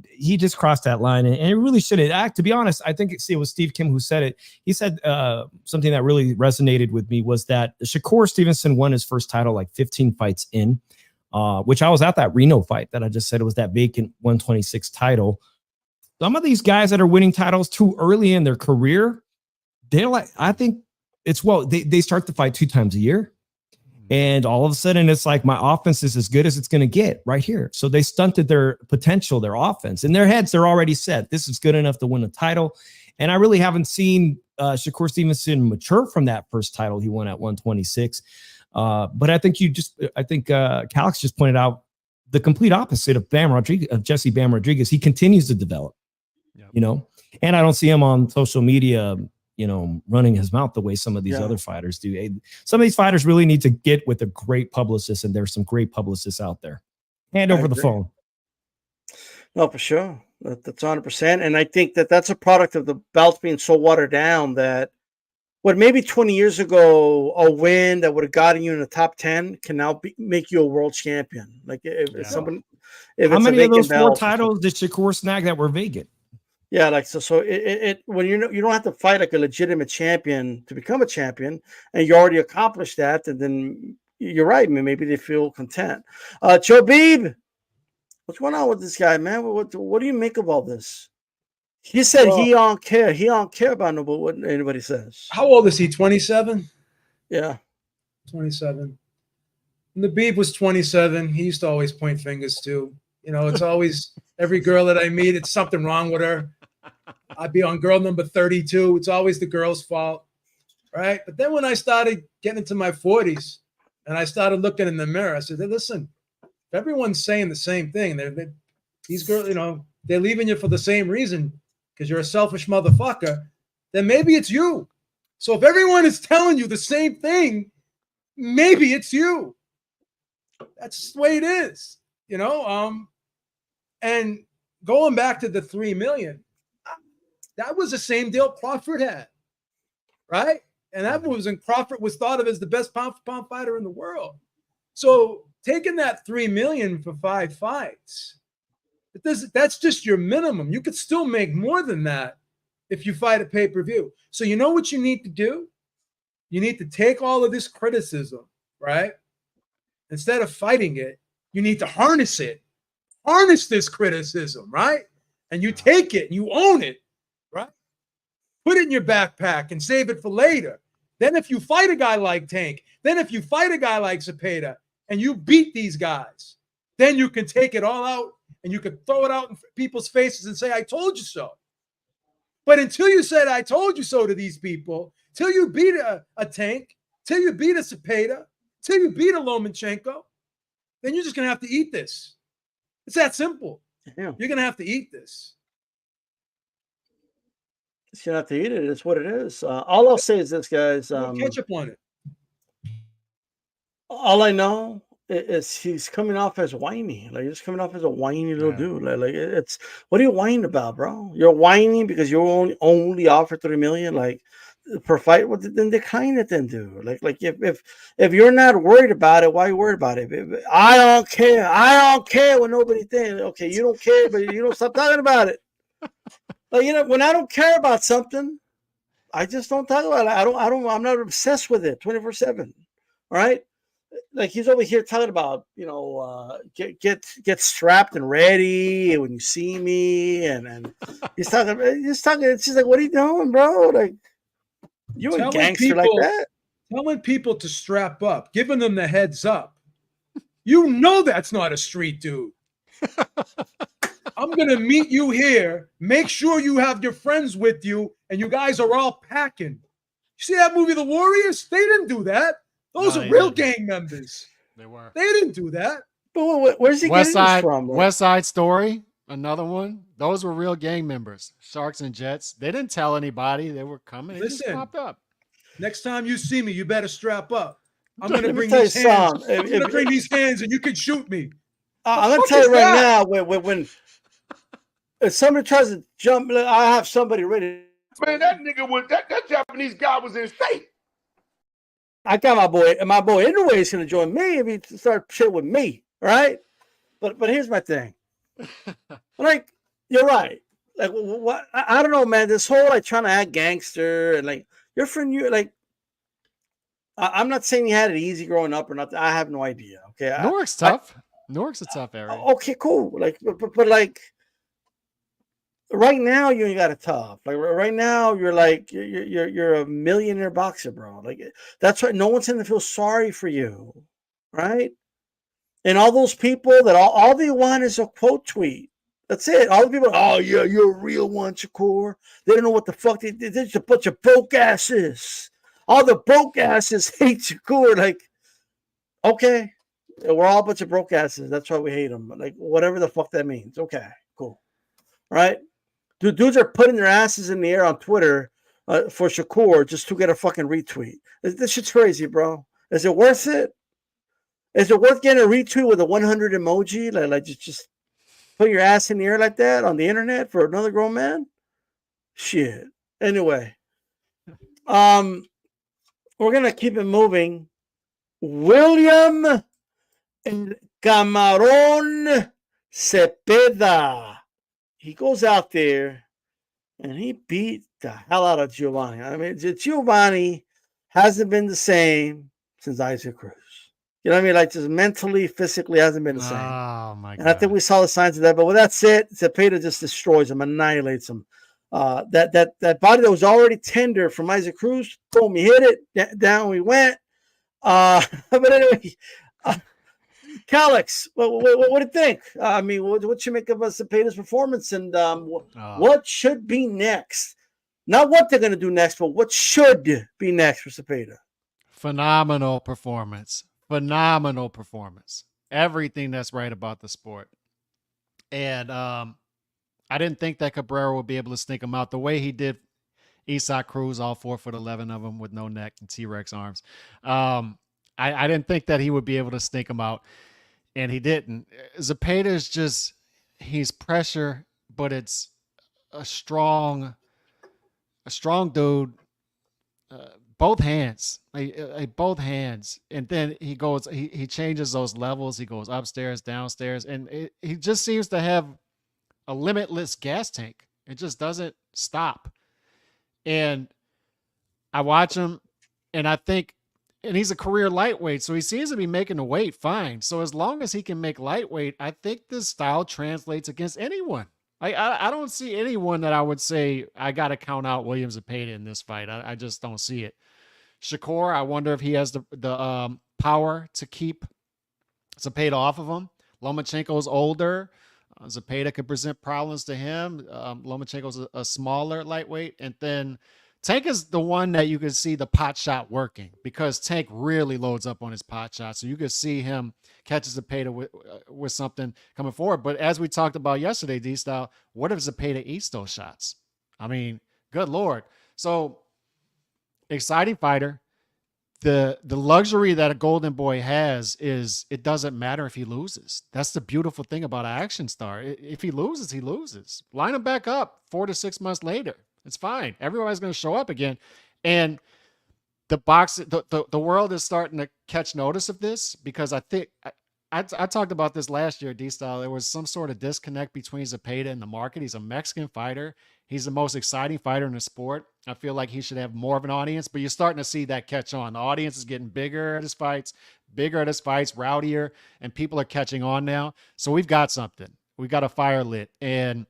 [SPEAKER 12] He just crossed that line, and it really shouldn't. To be honest, I think it was Steve Kim who said it. He said something that really resonated with me, was that Shakur Stevenson won his first title like 15 fights in, which I was at that Reno fight that I just said. It was that vacant 126 title. Some of these guys that are winning titles too early in their career, they're like, I think it's, they start to fight 2 times a year. And all of a sudden, it's like, my offense is as good as it's going to get right here. So they stunted their potential, their offense. In their heads, they're already set. This is good enough to win a title. And I really haven't seen Shakur Stevenson mature from that first title he won at 126. But I think Calix just pointed out the complete opposite of Jesse Bam Rodriguez. He continues to develop, and I don't see him on social media, running his mouth the way some of these other fighters do. Some of these fighters really need to get with a great publicist, and there's some great publicists out there. Hand over the phone.
[SPEAKER 3] No, for sure. That's 100%. And I think that's a product of the belts being so watered down that maybe 20 years ago, a win that would have gotten you in the top 10 can now make you a world champion. Like if someone,
[SPEAKER 12] how many of those 4 titles did Shakur snag that were vacant?
[SPEAKER 3] Yeah, like so when you don't have to fight like a legitimate champion to become a champion, and you already accomplished that, and then you're right, man. Maybe they feel content. Chobib, what's going on with this guy, man? What do you make of all this? He said he don't care. He don't care about what anybody says.
[SPEAKER 5] How old is he? 27?
[SPEAKER 3] Yeah,
[SPEAKER 5] 27. And the Beeb was 27. He used to always point fingers too. It's always every girl that I meet, it's something wrong with her. I'd be on girl number 32. It's always the girl's fault, right? But then when I started getting into my 40s and I started looking in the mirror, I said, hey, listen, if everyone's saying the same thing, these girls, they're leaving you for the same reason, because you're a selfish motherfucker, then maybe it's you. So if everyone is telling you the same thing, maybe it's you. That's just the way it is, you know. And going back to the 3 million, that was the same deal Crawford had, right? And that was when Crawford was thought of as the best pound-for-pound fighter in the world. So taking that 3 million for 5 fights, that's just your minimum. You could still make more than that if you fight a pay-per-view. So you know what you need to do? You need to take all of this criticism, right? Instead of fighting it, you need to harness it. Harness this criticism, right? And you take it, you own it, right? Put it in your backpack and save it for later. Then if you fight a guy like Tank, then if you fight a guy like Zepeda and you beat these guys, then you can take it all out and you can throw it out in people's faces and say, I told you so. But until you said, I told you so to these people, till you beat a Tank, till you beat a Zepeda, till you beat a Lomachenko, then you're just going to have to eat this. It's that simple.
[SPEAKER 3] Yeah.
[SPEAKER 5] You're going to have to eat this.
[SPEAKER 3] You have to eat it. It's what it is. All I'll say is this, guys.
[SPEAKER 5] Ketchup on it.
[SPEAKER 3] All I know is he's coming off as whiny. Like, he's coming off as a whiny little dude. Like it's, what are you whining about, bro? You're whining because you're only offered 3 million, like, per fight. Well, then decline it, then, dude. Like if you're not worried about it, why are you worried about it? I don't care. I don't care what nobody thinks. Okay, you don't care, but you don't stop talking about it. Like, you know, when I don't care about something, I just don't talk about it. I'm not obsessed with it 24/7. All right. Like, he's over here talking about, you know, get strapped and ready when you see me, and he's talking. It's just like, what are you doing, bro? Like, you a gangster like that?
[SPEAKER 5] Telling people to strap up, giving them the heads up. You know that's not a street dude. I'm going to meet you here. Make sure you have your friends with you and you guys are all packing. You see that movie, The Warriors? They didn't do that. Those are real gang members.
[SPEAKER 11] They were.
[SPEAKER 5] They didn't do that.
[SPEAKER 3] But where's he getting this from?
[SPEAKER 11] West Side Story, another one. Those were real gang members. Sharks and Jets. They didn't tell anybody they were coming. They just popped up.
[SPEAKER 5] Next time you see me, you better strap up. I'm going to bring these hands. I'm going to bring these hands and you can shoot me.
[SPEAKER 3] I'm going to tell you right now, when if somebody tries to jump, I have somebody ready.
[SPEAKER 10] Man, that nigga was that Japanese guy was in shape.
[SPEAKER 3] I got my boy anyway is going to join me if he start shit with me, all right? But here's my thing. Like, you're right. Like, what? I don't know, man. This whole, like, trying to act gangster and, like, your friend, you like. I'm not saying he had it easy growing up or not. I have no idea. Okay,
[SPEAKER 11] Newark's tough. Newark's a tough area.
[SPEAKER 3] Okay, cool. Like, but like, right now you ain't got it tough. Like, right now you're like you're a millionaire boxer, bro. Like, that's right. No one's going to feel sorry for you, right? And all those people that all they want is a quote tweet. That's it. All the people, oh yeah, you're a real one, Shakur. They don't know what the fuck they did. They're just a bunch of broke asses. All the broke asses hate Shakur. Like, okay, we're all a bunch of broke asses. That's why we hate them. Like, whatever the fuck that means. Okay, cool. Right? Dudes are putting their asses in the air on Twitter for Shakur just to get a fucking retweet. This shit's crazy, bro. Is it worth it? Is it worth getting a retweet with a 100 emoji? Like just put your ass in the air like that on the internet for another grown man? Shit. Anyway, we're gonna keep it moving. William and Camaron Zepeda. He goes out there and he beat the hell out of Giovanni. I mean, Giovanni hasn't been the same since Isaac Cruz. You know what I mean? Like, just mentally, physically hasn't been the same.
[SPEAKER 11] Oh, my God.
[SPEAKER 3] And I think we saw the signs of that. But that's it. Zepeda just destroys him, annihilates him. That body that was already tender from Isaac Cruz, boom, he hit it. Down we went. But anyway, Calix, what do you think? I mean, what you make of Zepeda's performance, and what should be next? Not what they're going to do next, but what should be next for Zepeda.
[SPEAKER 11] Phenomenal performance. Phenomenal performance. Everything that's right about the sport. And I didn't think that Cabrera would be able to sneak him out the way he did Isaac Cruz, all 4'11" of them with no neck and T-Rex arms. I didn't think that he would be able to sneak him out. and he didn't. Zepeda is just, he's pressure, but it's a strong dude. Both hands, both hands, and then he goes. He changes those levels. He goes upstairs, downstairs, and he just seems to have a limitless gas tank. It just doesn't stop. And I watch him, and I think, and he's a career lightweight, so he seems to be making the weight fine. So as long as he can make lightweight, I think this style translates against anyone. I don't see anyone that I would say I got to count out William Zepeda in this fight. I just don't see it. Shakur, I wonder if he has the power to keep Zepeda off of him. Lomachenko's older. Zepeda could present problems to him. Lomachenko's a smaller lightweight. And then Tank is the one that you can see the pot shot working, because Tank really loads up on his pot shot. So you could see him catch Zepeda with something coming forward. But as we talked about yesterday, D-Style, what if Zepeda eats those shots? I mean, good Lord. So exciting fighter. The luxury that a Golden Boy has is it doesn't matter if he loses. That's the beautiful thing about an action star. If he loses, he loses. Line him back up 4 to 6 months later. It's fine. Everybody's going to show up again. And the world is starting to catch notice of this, because I think I talked about this last year, D-Style. There was some sort of disconnect between Zepeda and the market. He's a Mexican fighter. He's the most exciting fighter in the sport. I feel like he should have more of an audience, but you're starting to see that catch on. The audience is getting bigger at his fights, rowdier, and people are catching on now. So we've got something. We've got a fire lit. And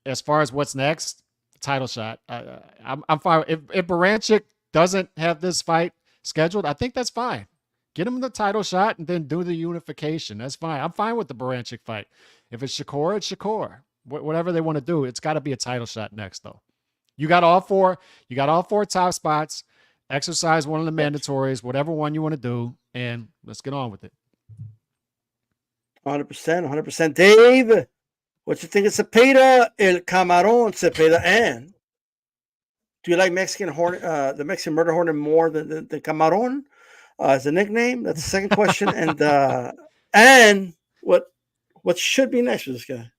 [SPEAKER 11] as far as what's next, title shot. I'm fine. If Baranchik doesn't have this fight scheduled, I think that's fine. Get him the title shot and then do the unification. That's fine. I'm fine with the Baranchik fight. If it's Shakur, it's Shakur. Whatever they want to do, it's got to be a title shot next, though. You got all four top spots. Exercise one of the mandatories, whatever one you want to do, and let's get on with it.
[SPEAKER 3] 100%. Dave, what you think of Zepeda, El Camaron, Zepeda, and do you like the Mexican murder hornet more than the Camaron as a nickname? That's the second question. And what should be next for this guy?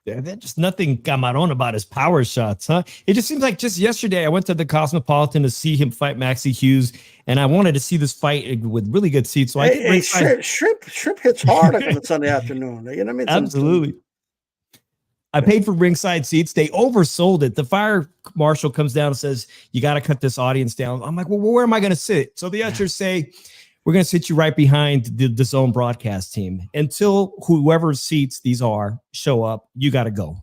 [SPEAKER 12] Yeah, there's just nothing Camaron about his power shots, huh? It just seems like just yesterday I went to the Cosmopolitan to see him fight Maxie Hughes, and I wanted to see this fight with really good seats. So
[SPEAKER 3] Shrimp hits hard like on a Sunday afternoon. You know what I mean?
[SPEAKER 12] Absolutely. I paid for ringside seats. They oversold it. The fire marshal comes down and says, "You got to cut this audience down." I'm like, "Well, where am I going to sit?" So the ushers say, "We're going to sit you right behind the zone broadcast team until whoever seats these show up. You got to go."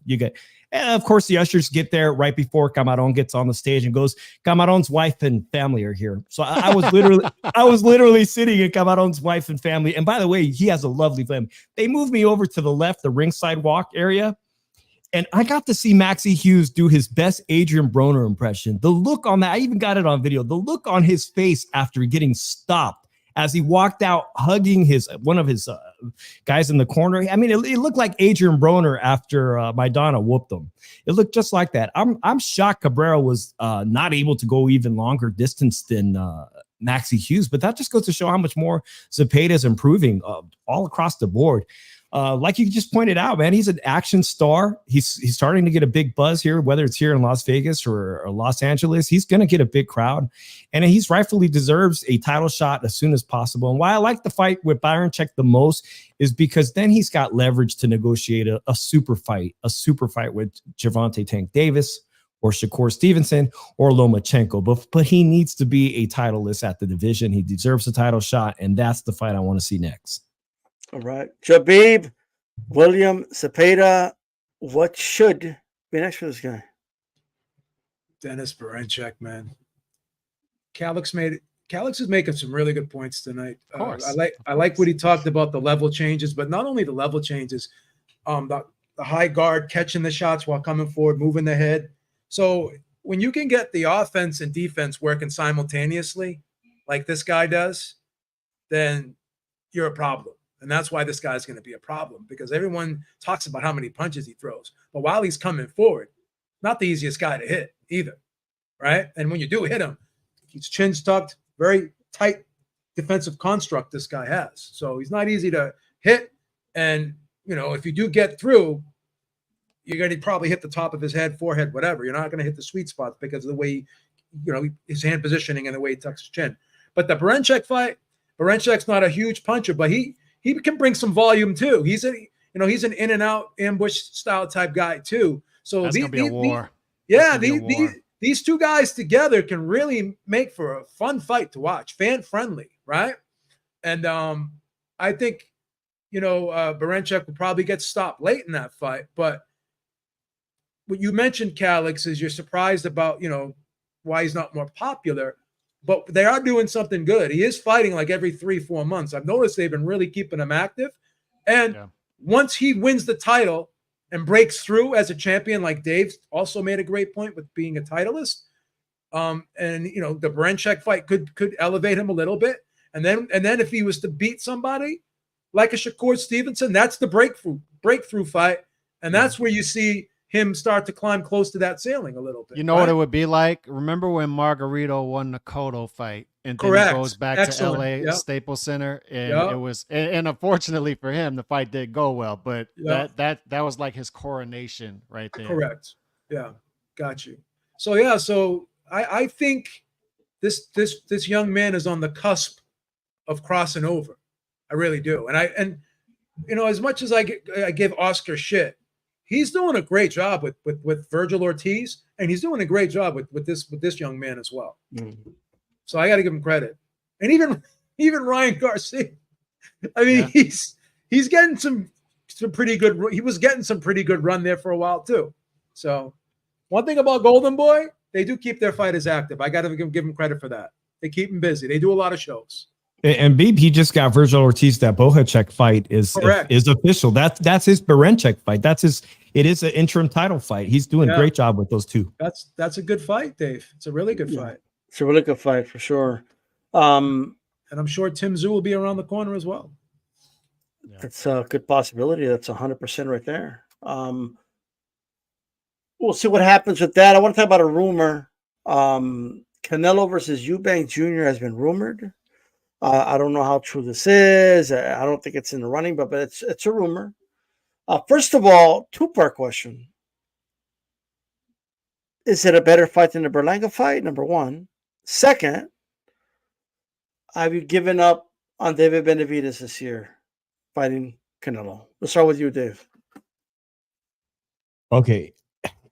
[SPEAKER 12] And of course, the ushers get there right before Camaron gets on the stage and goes, "Camaron's wife and family are here." So I was literally sitting in Camaron's wife and family. And by the way, he has a lovely family. They moved me over to the left, the ringside walk area. And I got to see Maxie Hughes do his best Adrian Broner impression. The look on that, I even got it on video. The look on his face after getting stopped as he walked out hugging one of his guys in the corner. I mean, it looked like Adrian Broner after Maidana whooped him. It looked just like that. I'm shocked Cabrera was not able to go even longer distance than Maxie Hughes, but that just goes to show how much more Zepeda is improving all across the board. Like you just pointed out, man, he's an action star. He's starting to get a big buzz here, whether it's here in Las Vegas or Los Angeles. He's going to get a big crowd, and he's rightfully deserves a title shot as soon as possible. And why I like the fight with Baranchik the most is because then he's got leverage to negotiate a super fight with Gervonta Tank Davis or Shakur Stevenson or Lomachenko. But he needs to be a titleist at the division. He deserves a title shot, and that's the fight I want to see next.
[SPEAKER 3] All right. Jabib, William Zepeda, what should be next for this guy?
[SPEAKER 5] Dennis Baranchik, man. Calix is making some really good points tonight.
[SPEAKER 11] Of course.
[SPEAKER 5] I like what he talked about, the level changes, but not only the level changes, the high guard catching the shots while coming forward, moving the head. So when you can get the offense and defense working simultaneously, like this guy does, then you're a problem. And that's why this guy's going to be a problem, because everyone talks about how many punches he throws. But while he's coming forward, not the easiest guy to hit either, right? And when you do hit him, he's chin tucked, very tight defensive construct this guy has. So he's not easy to hit. And, you know, if you do get through, you're going to probably hit the top of his head, forehead, whatever. You're not going to hit the sweet spots because of the way, you know, his hand positioning and the way he tucks his chin. But the Baranchyk fight, Barancyk's not a huge puncher, but he can bring some volume too. He's an in and out ambush style type guy too. So
[SPEAKER 11] that's gonna be a war.
[SPEAKER 5] These two guys together can really make for a fun fight to watch, fan friendly, right? And I think, you know, Baranchyk will probably get stopped late in that fight. But what you mentioned, Calix, is you're surprised about, you know, why he's not more popular. But they are doing something good. He is fighting like every 3-4 months. I've noticed they've been really keeping him active. And once he wins the title and breaks through as a champion, like Dave also made a great point with being a titleist, and you know, the Baranchyk fight could elevate him a little bit. And then if he was to beat somebody like a Shakur Stevenson, that's the breakthrough fight, and that's where you see him start to climb close to that ceiling a little bit.
[SPEAKER 11] You know what it would be like? Remember when Margarito won the Cotto fight, and then he goes back to LA Staples Center, and it was, and unfortunately for him, the fight did go well, but that was like his coronation right there.
[SPEAKER 5] Correct. Yeah, got you. So so I think this young man is on the cusp of crossing over. I really do, and you know, as much as I give Oscar shit, he's doing a great job with Virgil Ortiz, and he's doing a great job with this young man as well. Mm-hmm. So I got to give him credit. And even Ryan Garcia, I mean, he's getting some pretty good. He was getting some pretty good run there for a while too. So one thing about Golden Boy, they do keep their fighters active. I got to give them credit for that. They keep them busy. They do a lot of shows.
[SPEAKER 12] And Beeb, he just got Virgil Ortiz. That Bohacek fight is official. That's his Baranchyk fight. It is an interim title fight. He's doing a great job with those two.
[SPEAKER 5] That's a good fight, Dave. It's a really good fight.
[SPEAKER 3] It's a really good fight for sure.
[SPEAKER 5] And I'm sure Tim Tszyu will be around the corner as well.
[SPEAKER 3] That's a good possibility. That's 100% right there. We'll see what happens with that. I want to talk about a rumor. Canelo versus Eubank Jr. has been rumored. I don't know how true this is. I don't think it's in the running, but it's a rumor. First of all, two-part question. Is it a better fight than the Berlanga fight? Number one. Second, have you given up on David Benavides this year fighting Canelo? Let's start with you, Dave.
[SPEAKER 12] Okay.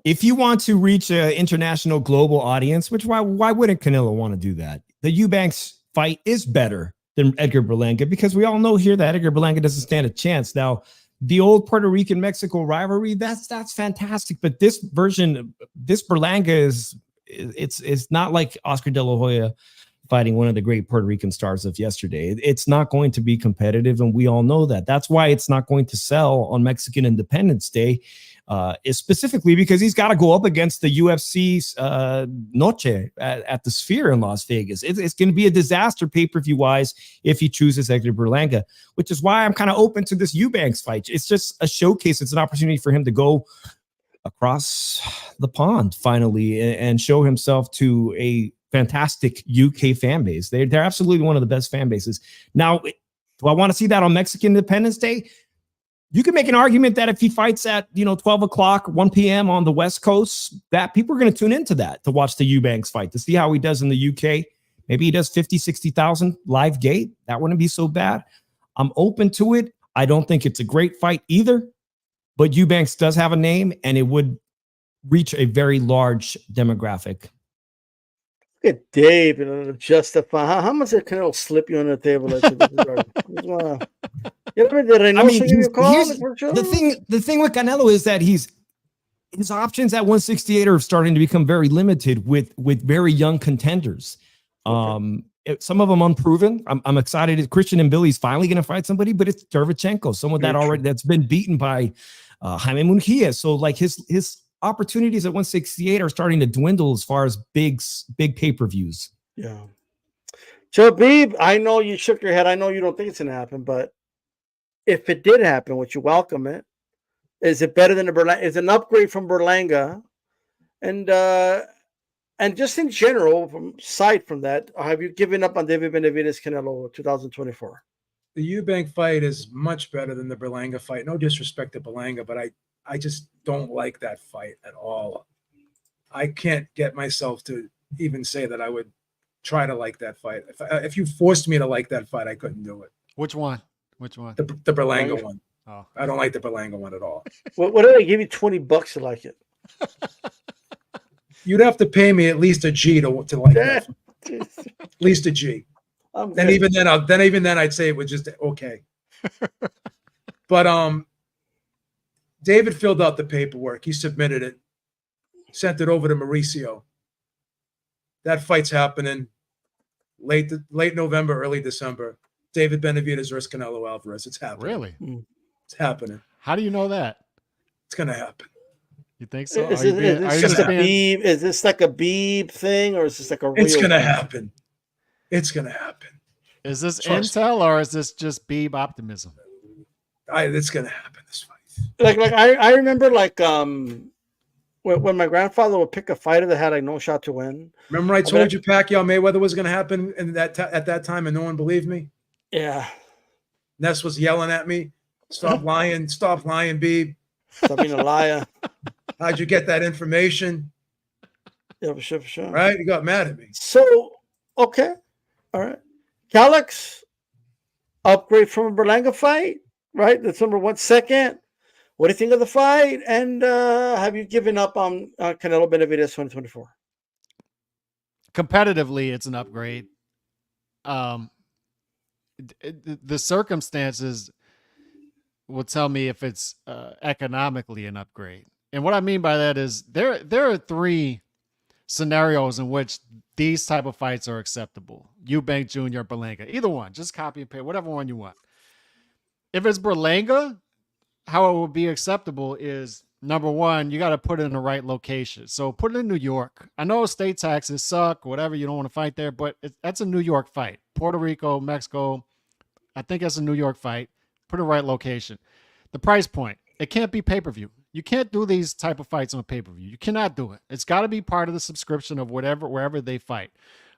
[SPEAKER 12] If you want to reach an international global audience, which why wouldn't Canelo want to do that? The Eubanks fight is better than Edgar Berlanga because we all know here that Edgar Berlanga doesn't stand a chance. Now, the old Puerto Rican Mexico rivalry, that's fantastic, but this version, this Berlanga it's not like Oscar De La Hoya fighting one of the great Puerto Rican stars of yesterday. It's not going to be competitive, and we all know that. That's why it's not going to sell on Mexican Independence Day, is specifically because he's got to go up against the UFC's Noche at the Sphere in Las Vegas. It's going to be a disaster pay-per-view wise if he chooses Edgar Berlanga, which is why I'm kind of open to this Eubanks fight. It's just a showcase. It's an opportunity for him to go across the pond finally and show himself to a fantastic UK fan base. They're absolutely one of the best fan bases. Now, do I want to see that on Mexican Independence Day? You can make an argument that if he fights at 12 o'clock, 1 p.m. on the West Coast, that people are going to tune into that to watch the Eubanks fight, to see how he does in the UK. Maybe he does 50, 60,000 live gate. That wouldn't be so bad. I'm open to it. I don't think it's a great fight either, but Eubanks does have a name, and it would reach a very large demographic.
[SPEAKER 3] Look at Dave, justify. How much did Canelo slip you on the table?
[SPEAKER 12] The thing with Canelo is that his options at 168 are starting to become very limited with very young contenders. Some of them unproven. I'm excited. Christian and Billy's finally going to fight somebody, but it's Derevchenko, someone that's been beaten by Jaime Munguia. So like his opportunities at 168 are starting to dwindle as far as big pay-per-views.
[SPEAKER 3] Yeah. So, Beeb, I know you shook your head. I know you don't think it's going to happen, but if it did happen, would you welcome it? Is it better than the Berlanga? Is it an upgrade from Berlanga? And And just in general, aside from that, have you given up on David Benavides Canelo 2024?
[SPEAKER 5] The Eubank fight is much better than the Berlanga fight. No disrespect to Berlanga, but I just don't like that fight at all. I can't get myself to even say that I would try to like that fight. If you forced me to like that fight, I couldn't do it.
[SPEAKER 11] Which one? Which one?
[SPEAKER 5] The Berlanga one.
[SPEAKER 11] Oh.
[SPEAKER 5] I don't like the Berlanga one at all.
[SPEAKER 3] What did I give you $20 to like it?
[SPEAKER 5] You'd have to pay me at least a G to like that. At least a G. Then even then I'd say it was just okay. But David filled out the paperwork. He submitted it, sent it over to Mauricio. That fight's happening late November, early December. David Benavides versus Canelo Alvarez. It's happening.
[SPEAKER 11] Really?
[SPEAKER 5] It's happening.
[SPEAKER 11] How do you know that?
[SPEAKER 5] It's gonna happen.
[SPEAKER 11] You think so?
[SPEAKER 3] Is this like a Beeb thing, or is this like a real
[SPEAKER 5] It's gonna
[SPEAKER 3] thing?
[SPEAKER 5] happen. It's gonna happen.
[SPEAKER 11] Is this
[SPEAKER 5] Trust
[SPEAKER 11] intel or is this just Beeb optimism?
[SPEAKER 5] It's gonna happen. This fight.
[SPEAKER 3] Like I remember when my grandfather would pick a fighter that had like no shot to win.
[SPEAKER 5] Remember I told you Pacquiao Mayweather was gonna happen at that time, and no one believed me.
[SPEAKER 3] Yeah.
[SPEAKER 5] Ness was yelling at me. Stop lying, Beeb.
[SPEAKER 3] Stop being a liar.
[SPEAKER 5] How'd you get that information?
[SPEAKER 3] Yeah, for sure.
[SPEAKER 5] Right? You got mad at me.
[SPEAKER 3] So, okay. All right. Calix, upgrade from a Berlanga fight, right? That's number 1. Second, what do you think of the fight? And have you given up on Canelo Benavides 2024?
[SPEAKER 11] Competitively, it's an upgrade. The circumstances will tell me if it's economically an upgrade. And what I mean by that is there are 3 scenarios in which these type of fights are acceptable. Eubank Jr., Berlanga, either one, just copy and paste, whatever one you want. If it's Berlanga, how it would be acceptable is, number 1, you got to put it in the right location. So put it in New York. I know state taxes suck, whatever, you don't want to fight there, but that's a New York fight. Puerto Rico, Mexico, I think that's a New York fight. Put it in the right location. The price point, it can't be pay-per-view. You can't do these type of fights on pay-per-view. You cannot do it. It's got to be part of the subscription of wherever they fight.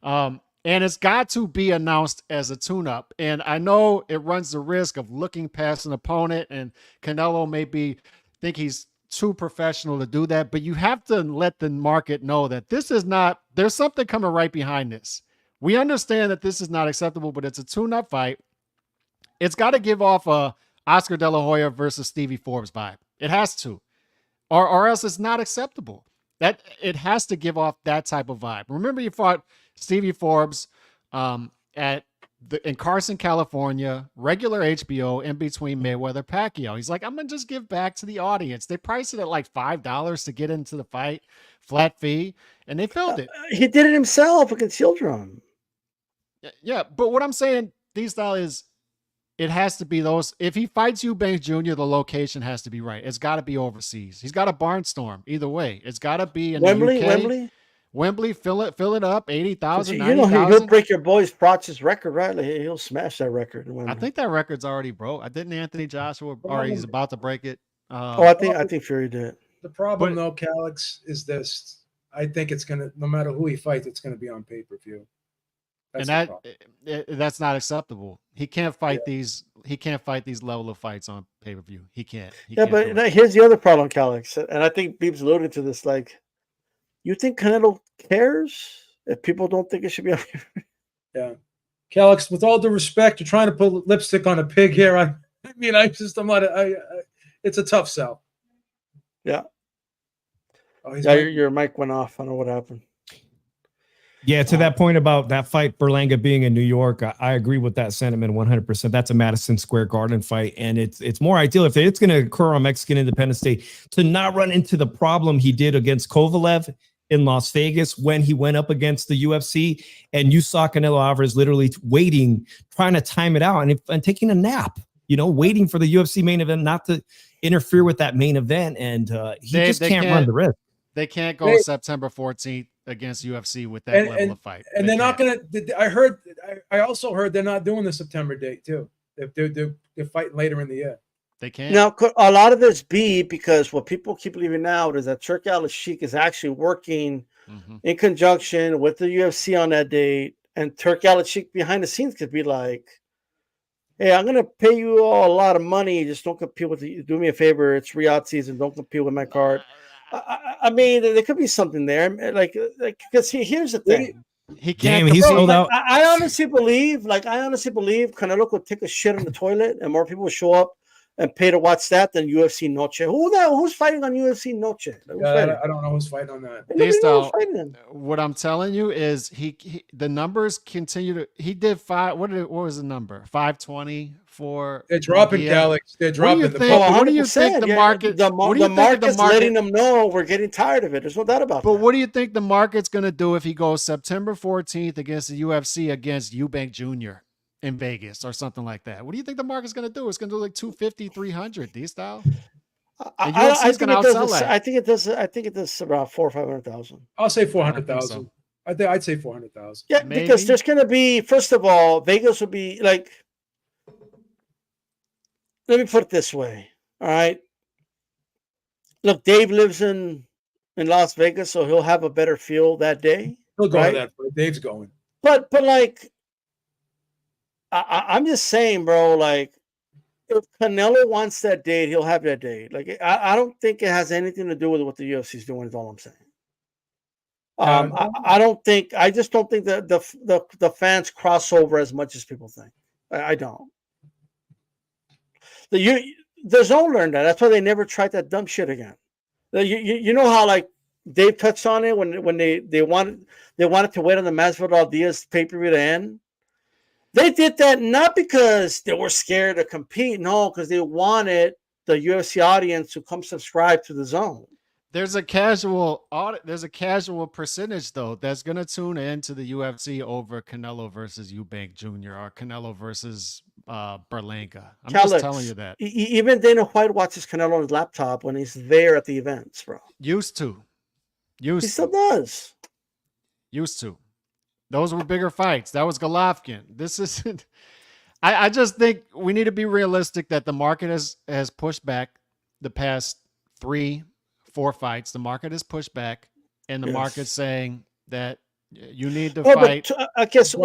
[SPEAKER 11] And it's got to be announced as a tune-up. And I know it runs the risk of looking past an opponent, and Canelo think he's too professional to do that, but you have to let the market know that this is not, there's something coming right behind this. We understand that this is not acceptable, but it's a tune-up fight. It's got to give off a Oscar De La Hoya versus Stevie Forbes vibe. It has to, or else it's not acceptable. That it has to give off that type of vibe. Remember, you fought Stevie Forbes in Carson, California, regular HBO, in between Mayweather Pacquiao. He's like, I'm gonna just give back to the audience. They priced it at like $5 to get into the fight, flat fee, and they filled it.
[SPEAKER 3] He did it himself against Children.
[SPEAKER 11] Yeah, but what I'm saying, D-Style, is it has to be those. If he fights Eubank Jr., the location has to be right. It's got to be overseas. He's got a barnstorm either way. It's got to be in
[SPEAKER 3] Wembley.
[SPEAKER 11] the UK. Wembley, fill it up, 80,000,
[SPEAKER 3] You know, he'll break your boy's Proch's record, right? Like, he'll smash that record.
[SPEAKER 11] I think that record's already broke. Didn't Anthony Joshua, or he's about to break it?
[SPEAKER 3] I think Fury did.
[SPEAKER 5] The problem, though, Calix, is this. I think it's gonna, no matter who he fights, it's gonna be on pay-per-view.
[SPEAKER 11] That's not acceptable. He can't fight these. He can't fight these level of fights on pay-per-view. He can't.
[SPEAKER 3] But here's the other problem, Calix, and I think Beeb's alluded to this. Like, you think Canelo cares if people don't think it should be on pay-per-view?
[SPEAKER 5] Yeah, Calix, with all due respect, you're trying to put lipstick on a pig here. I'm not. It's a tough sell.
[SPEAKER 3] Yeah.
[SPEAKER 5] Oh,
[SPEAKER 3] your mic went off. I don't know what happened.
[SPEAKER 12] Yeah, to that point about that fight, Berlanga being in New York, I agree with that sentiment 100%. That's a Madison Square Garden fight, and it's more ideal if it's going to occur on Mexican Independence Day to not run into the problem he did against Kovalev in Las Vegas when he went up against the UFC, and you saw Canelo Alvarez literally waiting, trying to time it out, and taking a nap, waiting for the UFC main event not to interfere with that main event, and he just can't run the risk.
[SPEAKER 11] They can't go September 14th against UFC with that level of fight.
[SPEAKER 5] And they're not going to. I also heard they're not doing the September date too. They're fighting later in the year.
[SPEAKER 11] They can't.
[SPEAKER 3] Now, a lot of this be because what people keep leaving out is that Turki Al-Sheikh is actually working in conjunction with the UFC on that date, and Turk Alachik behind the scenes could be like, hey, I'm gonna pay you all a lot of money. Just don't compete with the. Do me a favor. It's Riyadh season. Don't compete with my card. I mean, there could be something there. Like because here's the thing.
[SPEAKER 11] He can't.
[SPEAKER 12] Damn, he's sold out.
[SPEAKER 3] I honestly believe Canelo could take a shit in the toilet, and more people would show up and pay to watch that than UFC Noche. Who's fighting on UFC Noche?
[SPEAKER 5] I don't know who's fighting on that.
[SPEAKER 11] What I'm telling you is he the numbers continue to. He did five. What was the number? 520 for.
[SPEAKER 5] They're dropping, Galax. They're dropping.
[SPEAKER 11] What do you think the market?
[SPEAKER 3] The market's letting them know we're getting tired of it. There's no doubt about that.
[SPEAKER 11] But what do you think the market's going to do if he goes September 14th against the UFC against Eubank Jr. in Vegas or something like that? What do you think the market's going to do? It's going to do like 250, 300 D-style.
[SPEAKER 3] I think it does about 400,000 or 500,000.
[SPEAKER 5] I'll say 400,000. I'd say 400,000.
[SPEAKER 3] Yeah, maybe. Because there's going to be, first of all, Vegas will be like. Let me put it this way. All right. Look, Dave lives in Las Vegas, so he'll have a better feel that day.
[SPEAKER 5] He'll go to that. Dave's going.
[SPEAKER 3] But like, I'm just saying, bro. Like, if Canelo wants that date, he'll have that date. Like, I don't think it has anything to do with what the UFC is doing. Is all I'm saying. I just don't think that the fans cross over as much as people think. I don't. The zone learned that. That's why they never tried that dumb shit again. You know how like Dave touched on it when they wanted to wait on the Masvidal Diaz pay-per-view to end. They did that not because they were scared to compete, no, because they wanted the UFC audience to come subscribe to the zone.
[SPEAKER 11] There's a casual percentage though that's gonna tune into the UFC over Canelo versus Eubank Jr. or Canelo versus Berlanga. I'm just telling you that.
[SPEAKER 3] Even Dana White watches Canelo on his laptop when he's there at the events, bro.
[SPEAKER 11] Used to.
[SPEAKER 3] He still does.
[SPEAKER 11] Used to. Those were bigger fights. That was Golovkin. This isn't. I just think we need to be realistic that the market has pushed back the past 3-4 fights. The market has pushed back, and the market's saying that you need to fight.
[SPEAKER 3] I guess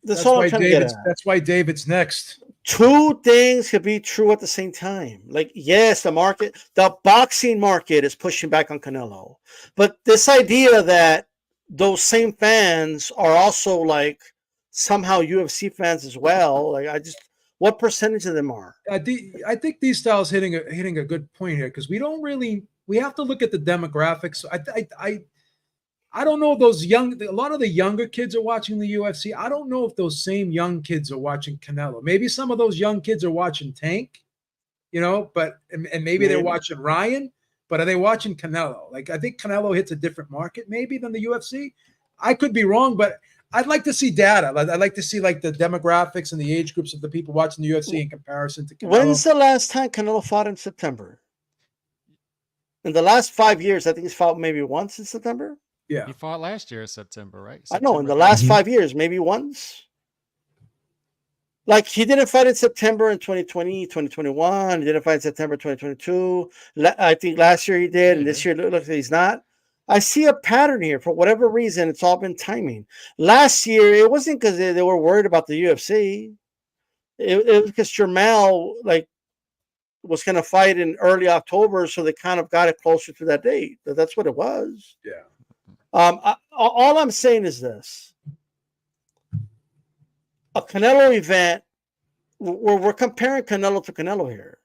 [SPEAKER 3] that's
[SPEAKER 5] why David's next.
[SPEAKER 3] Two things could be true at the same time. Like, yes, the boxing market is pushing back on Canelo, but this idea that those same fans are also like somehow UFC fans as well. Like, what percentage of them are?
[SPEAKER 5] I think DStyle's hitting a good point here because we have to look at the demographics. I don't know if a lot of the younger kids are watching the UFC. I don't know if those same young kids are watching Canelo. Maybe some of those young kids are watching Tank, but maybe they're watching Ryan, but are they watching Canelo? Like, I think Canelo hits a different market maybe than the UFC. I could be wrong, but I'd like to see data. I'd like to see like the demographics and the age groups of the people watching the UFC in comparison to Canelo.
[SPEAKER 3] When's the last time Canelo fought in September? In the last 5 years, I think he's fought maybe once in September.
[SPEAKER 5] Yeah.
[SPEAKER 11] He fought last year in September, right?
[SPEAKER 3] I know, in the last 5 years, maybe once. Like, he didn't fight in September in 2020, 2021. He didn't fight in September 2022. I think last year he did, and this year it looks like he's not. I see a pattern here. For whatever reason, it's all been timing. Last year, it wasn't because they were worried about the UFC. It was because Jermell, was going to fight in early October, so they kind of got it closer to that date. That's what it was.
[SPEAKER 5] Yeah.
[SPEAKER 3] All I'm saying is this: a Canelo event. We're comparing Canelo to Canelo here.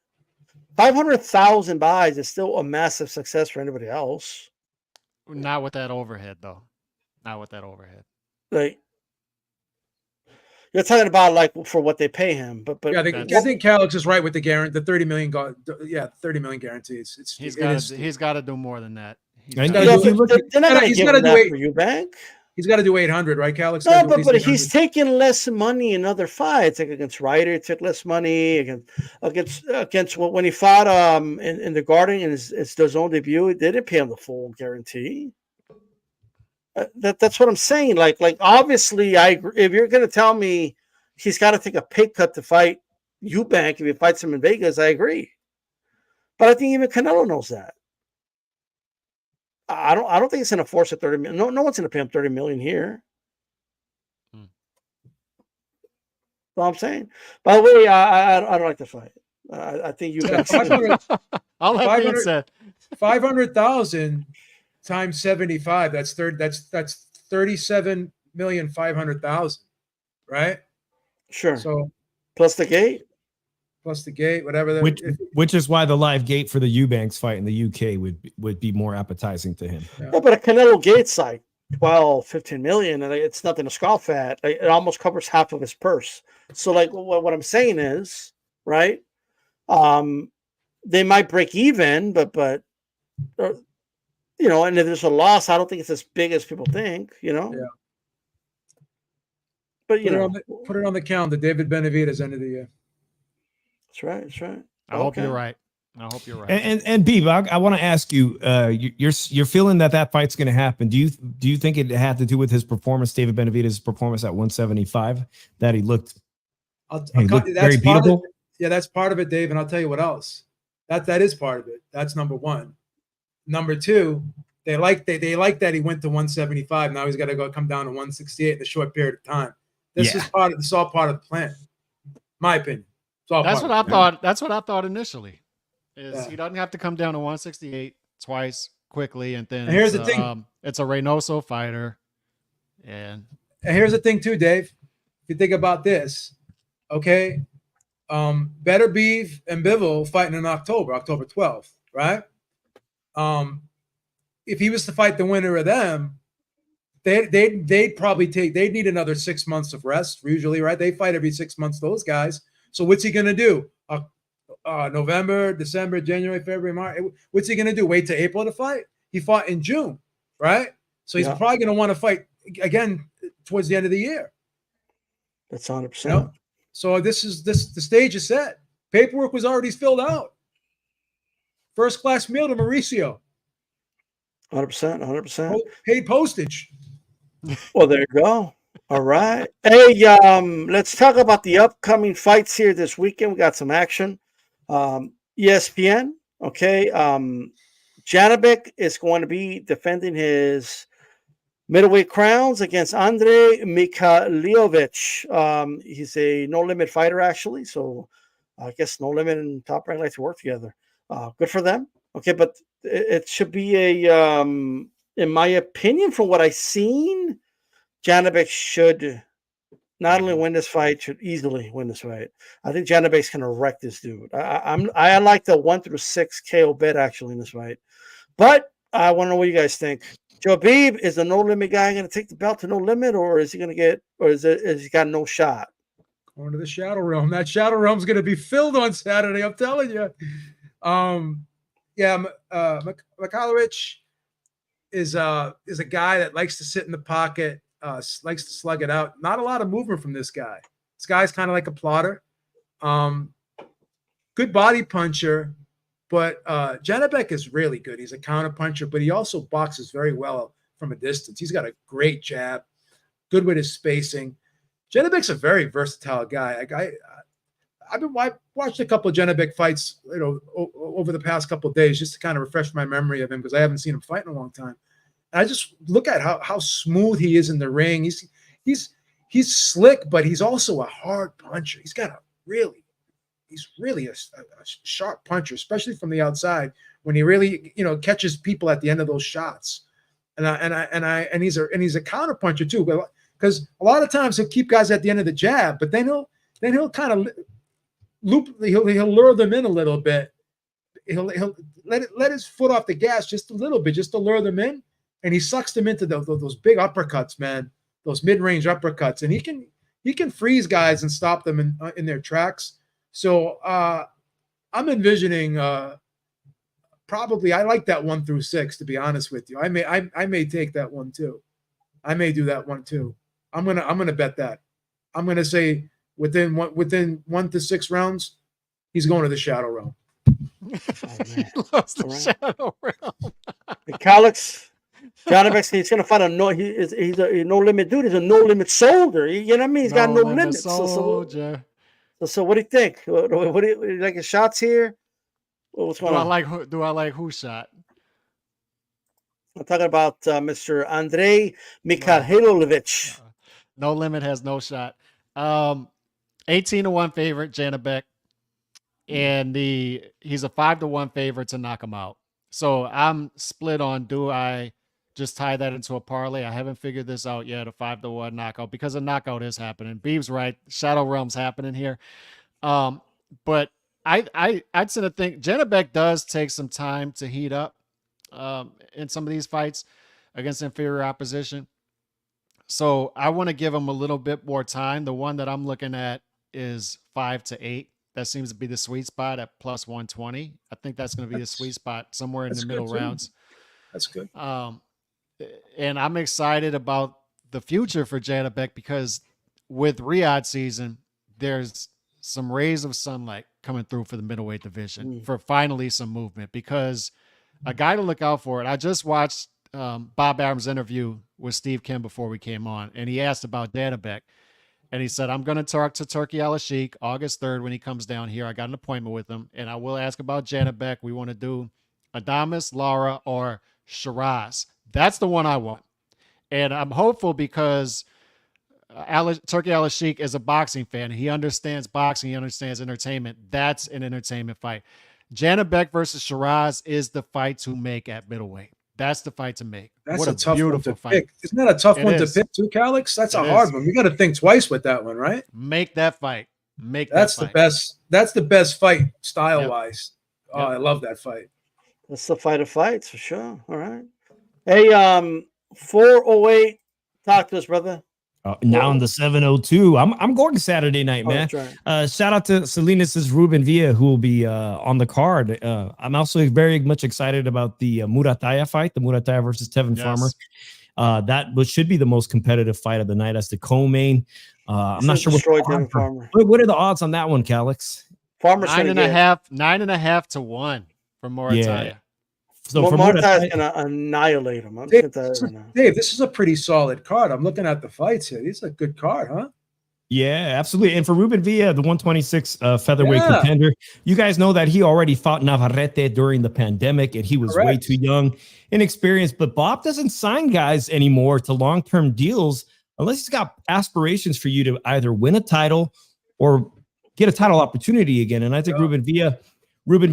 [SPEAKER 3] 500,000 buys is still a massive success for anybody else.
[SPEAKER 11] Not with that overhead, though. Not with that overhead.
[SPEAKER 3] Like, you're talking about for what they pay him, but
[SPEAKER 5] yeah, I think Calix is right with the 30 million. 30 million guarantees.
[SPEAKER 11] He's got to do more than that.
[SPEAKER 3] He's got to do for you, Bank.
[SPEAKER 5] He's got to do 800, right, Calix?
[SPEAKER 3] No, but he's taking less money in other fights. Like against Ryder, he took less money. Against when he fought in the Garden in his own debut, they didn't pay him the full guarantee. That's what I'm saying. Like obviously, I agree. If you're going to tell me he's got to take a pay cut to fight Eubank if he fights him in Vegas, I agree. But I think even Canelo knows that. I don't think it's going to force a 30 million. No one's going to pay him 30 million here. That's all I'm saying. By the way, I don't like the fight. I think you guys.
[SPEAKER 11] All that being said,
[SPEAKER 5] 500,000 times 75. That's 37,500,000, right?
[SPEAKER 3] Sure.
[SPEAKER 5] So
[SPEAKER 3] plus the gate,
[SPEAKER 5] whatever.
[SPEAKER 12] Which is why the live gate for the Eubanks fight in the UK would be more appetizing to him.
[SPEAKER 3] Yeah, but a Canelo gate's like 12, 15 million, and it's nothing to scoff at. It almost covers half of his purse. So, like, what I'm saying is, right? They might break even, but you know, and if there's a loss, I don't think it's as big as people think. You know.
[SPEAKER 5] Yeah.
[SPEAKER 3] But
[SPEAKER 5] put it on the calendar. David Benavides end of the year.
[SPEAKER 3] That's right. That's right.
[SPEAKER 11] I hope you're right.
[SPEAKER 12] And Beeb, I want to ask you, you're feeling that fight's going to happen. Do you think it had to do with his performance, David Benavides' performance at 175, that he looked very beatable?
[SPEAKER 5] Yeah, that's part of it, Dave. And I'll tell you what else. That is part of it. That's number one. Number two, they like that he went to 175. Now he's got to come down to 168 in a short period of time. This is all part of the plan. My opinion.
[SPEAKER 11] That's what I thought. That's what I thought initially. He doesn't have to come down to 168 twice quickly, and then
[SPEAKER 5] here's the thing:
[SPEAKER 11] it's a Reynoso fighter, and
[SPEAKER 5] here's the thing too, Dave. If you think about this, okay, Better Beef and Bivol fighting in October 12th, right? If he was to fight the winner of them, they'd probably they'd need another 6 months of rest usually, right? They fight every 6 months, those guys. So what's he gonna do? November, December, January, February, March. What's he gonna do? Wait till April to fight? He fought in June, right? So he's probably gonna want to fight again towards the end of the year.
[SPEAKER 3] That's 100%.
[SPEAKER 5] You know? So the stage is set. Paperwork was already filled out. First class meal to Mauricio.
[SPEAKER 3] 100%. 100%.
[SPEAKER 5] Paid postage.
[SPEAKER 3] Well, there you go. All right. Hey, let's talk about the upcoming fights here this weekend. We got some action. ESPN. Okay. Janibek is going to be defending his middleweight crowns against Andre Mikhailovich. He's a no-limit fighter, actually. So I guess No Limit and Top Rank like to work together. Good for them. Okay, but it should be in my opinion, from what I've seen, Janibek should not only win this fight, should easily win this fight. I think Janibek's gonna wreck this dude. I like the 1-6 KO bet actually in this fight, but I want to know what you guys think. Joe Beeb, is the No Limit guy going to take the belt to No Limit, or is he going to get, or is he got no shot?
[SPEAKER 5] Going to the Shadow Realm. That Shadow Realm's going to be filled on Saturday. I'm telling you. Mikhailovich is a guy that likes to sit in the pocket, likes to slug it out. Not a lot of movement from this guy. This guy's kind of like a plotter. Good body puncher, but Janibek is really good. He's a counter puncher, but he also boxes very well from a distance. He's got a great jab, good with his spacing. Janibek's a very versatile guy. I've been watched a couple of Janibek fights, over the past couple of days, just to kind of refresh my memory of him, because I haven't seen him fight in a long time. And I just look at how smooth he is in the ring. He's slick, but he's also a hard puncher. He's really a sharp puncher, especially from the outside, when he really catches people at the end of those shots. And he's a counter puncher too, because a lot of times he'll keep guys at the end of the jab, but then he'll kind of he'll lure them in a little bit. He'll let his foot off the gas just a little bit, just to lure them in, and he sucks them into those big uppercuts, man, those mid-range uppercuts, and he can freeze guys and stop them in their tracks. So I'm envisioning probably, I like that 1-6, to be honest with you. I may take that one too. I may do that one too. I'm gonna bet that. I'm gonna say within 1 to 6 rounds, he's going to the Shadow Realm.
[SPEAKER 11] He loves the Shadow Realm.
[SPEAKER 3] Alex, Janibek, he's gonna fight he's a no limit dude. He's a no limit soldier. You know what I mean? He's got no limits.
[SPEAKER 11] Soldier.
[SPEAKER 3] So what do you think? What do you like his shots here? What's going on?
[SPEAKER 11] Do I like who shot?
[SPEAKER 3] I'm talking about Mr. Andrei Mikhailovich.
[SPEAKER 11] No Limit has no shot. 18-1 favorite, Janibek. And he's a 5-1 favorite to knock him out. So I'm split on, do I just tie that into a parlay? I haven't figured this out yet, a 5-1 knockout, because a knockout is happening. Beeb's right. Shadow Realm's happening here. But I'd sort of think Janibek does take some time to heat up in some of these fights against inferior opposition. So I want to give him a little bit more time. The one that I'm looking at is 5-8. That seems to be the sweet spot at plus 120. I think that's going to be the sweet spot somewhere in the middle rounds.
[SPEAKER 5] That's good.
[SPEAKER 11] And I'm excited about the future for Janibek because with Riyadh season, there's some rays of sunlight coming through for the middleweight division for finally some movement, because a guy to look out for it. I just watched Bob Arum's interview with Steve Kim before we came on, and he asked about Janibek. And he said, I'm going to talk to Turki Al-Sheikh August 3rd when he comes down here. I got an appointment with him, and I will ask about Janibek. We want to do Adames, Lara, or Shiraz. That's the one I want. And I'm hopeful because Turki Al-Sheikh is a boxing fan. He understands boxing. He understands entertainment. That's an entertainment fight. Janibek versus Shiraz is the fight to make at middleweight. That's the fight to make.
[SPEAKER 5] That's
[SPEAKER 11] what
[SPEAKER 5] a tough one to
[SPEAKER 11] fight.
[SPEAKER 5] pick. Isn't that a tough one
[SPEAKER 11] is.
[SPEAKER 5] to pick too, Calix? That's a hard one. We got to think twice with that one, right?
[SPEAKER 11] Make that fight.
[SPEAKER 5] That's the best. That's the best fight style wise. Oh, I love that fight.
[SPEAKER 3] That's the fight of fights for sure. All right. Hey, 408. Talk to us, brother.
[SPEAKER 12] Now in the 702. I'm going Saturday night, man.
[SPEAKER 3] Right.
[SPEAKER 12] Shout out to Salinas' Ruben Villa, who will be on the card. I'm also very much excited about the Murataya fight, the Murataya versus Tevin Farmer. That should be the most competitive fight of the night as the co-main. I'm not sure what are the odds on that one, Calix?
[SPEAKER 3] Farmer's
[SPEAKER 11] 9.5 to 1 for Murataya.
[SPEAKER 12] Yeah. So
[SPEAKER 3] Murataya is going to annihilate him.
[SPEAKER 5] Dave, this is a pretty solid card. I'm looking at the fights here. This is a good card, huh?
[SPEAKER 12] Yeah, absolutely. And for Ruben Villa, the 126 featherweight contender, you guys know that he already fought Navarrete during the pandemic, and he was way too young, inexperienced. But Bob doesn't sign guys anymore to long-term deals unless he's got aspirations for you to either win a title or get a title opportunity again. And I think Ruben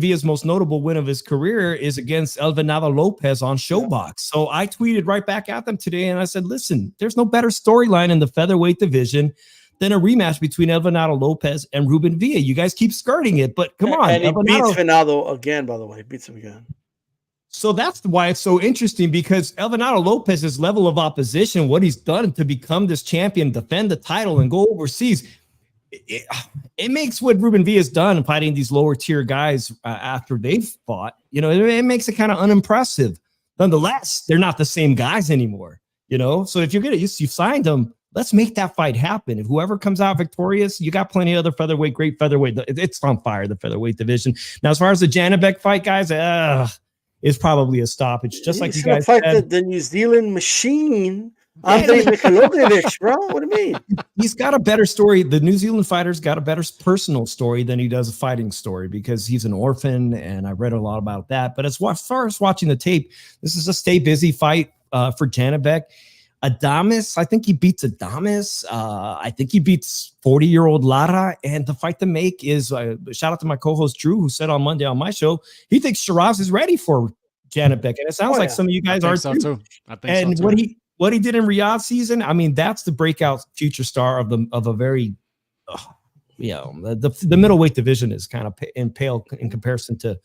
[SPEAKER 12] Villa's most notable win of his career is against El Venado Lopez on Showbox. So I tweeted right back at them today, and I said, listen, there's no better storyline in the featherweight division than a rematch between El Venado Lopez and Ruben Villa. You guys keep skirting it, but come on.
[SPEAKER 3] And he beats Venado again, by the way. He beats him again.
[SPEAKER 12] So that's why it's so interesting, because El Venado Lopez's level of opposition, what he's done to become this champion, defend the title, and go overseas, it makes what Ruben Villa's done fighting these lower tier guys after they've fought, it makes it kind of unimpressive. Nonetheless, they're not the same guys anymore, So if you've signed them, let's make that fight happen. If whoever comes out victorious, you got plenty of other great featherweight. It's on fire, the featherweight division. Now, as far as the Janibek fight, guys, it's probably a stoppage. Just like you guys said.
[SPEAKER 3] The New Zealand machine. Andrei Mikhailovich, bro. What do you mean?
[SPEAKER 12] He's got a better story. The New Zealand fighter's got a better personal story than he does a fighting story, because he's an orphan, and I read a lot about that. But as far as watching the tape, this is a stay busy fight for Janibek. Adames, I think he beats Adames. I think he beats 40-year-old Lara. And the fight to make is, shout out to my co-host Drew, who said on Monday on my show, he thinks Shiraz is ready for Janibek. And it sounds like some of you guys are too.
[SPEAKER 11] I think so too.
[SPEAKER 12] What he did in Riyadh season, I mean, that's the breakout future star of a very, the middleweight division is kind of pale in comparison to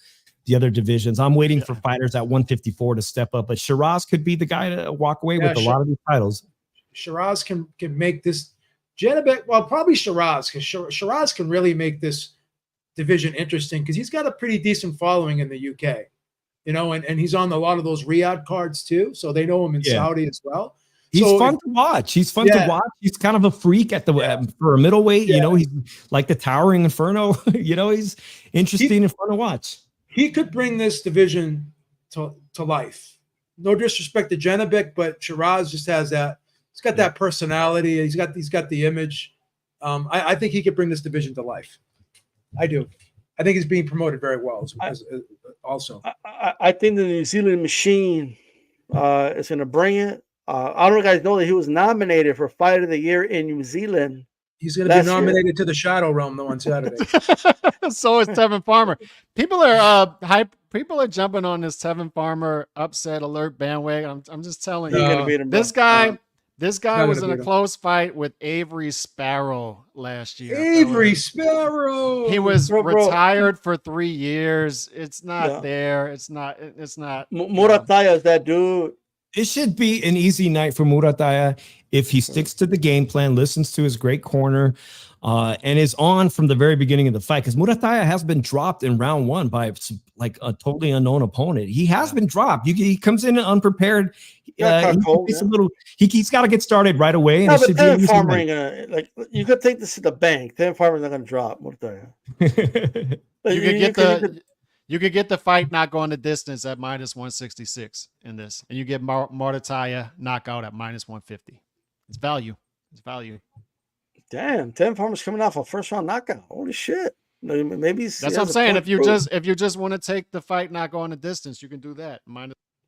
[SPEAKER 12] the other divisions. I'm waiting for fighters at 154 to step up, but Shiraz could be the guy to walk away with a lot of these titles.
[SPEAKER 5] Shiraz can make this Janibek, well, probably Shiraz, because Shiraz can really make this division interesting, because he's got a pretty decent following in the UK. And he's on a lot of those Riyadh cards too. So they know him in Saudi as well.
[SPEAKER 12] He's fun to watch. He's fun to watch. He's kind of a freak for a middleweight. He's like the towering inferno. He's interesting and fun to watch.
[SPEAKER 5] He could bring this division to life. No disrespect to Janibek, but Shiraz just has that. He's got that personality. He's got the image. I think he could bring this division to life. I do. I think he's being promoted very well. Also,
[SPEAKER 3] I think the New Zealand machine is going to bring it. I don't know if you guys know that he was nominated for Fight of the Year in New Zealand.
[SPEAKER 5] He's going to be nominated to the Shadow Realm though on Saturday.
[SPEAKER 11] So is Tevin Farmer. People are hype. People are jumping on this Tevin Farmer upset alert bandwagon. I'm just telling you, this guy was in a close fight with Avery Sparrow last year.
[SPEAKER 5] Avery Sparrow.
[SPEAKER 11] He was retired for 3 years. It's not there. It's not.
[SPEAKER 3] Murataya is that dude.
[SPEAKER 12] It should be an easy night for Murataya if he sticks to the game plan, listens to his great corner, and is on from the very beginning of the fight. Because Murataya has been dropped in round 1 by like a totally unknown opponent. He has been dropped. He comes in unprepared. He's got to get started right away. And
[SPEAKER 3] but Tevin Farmer ain't gonna, like, you could take this to the bank. Tevin Farmer's not gonna drop Murataya.
[SPEAKER 11] You could get the fight not going the distance at -166 in this, and you get Murataya knockout at -150. It's value. It's value.
[SPEAKER 3] Damn, Tevin Farmer's coming off a first round knockout. Holy shit! Maybe that's
[SPEAKER 11] what I'm saying. If you just want to take the fight not going the distance, you can do that.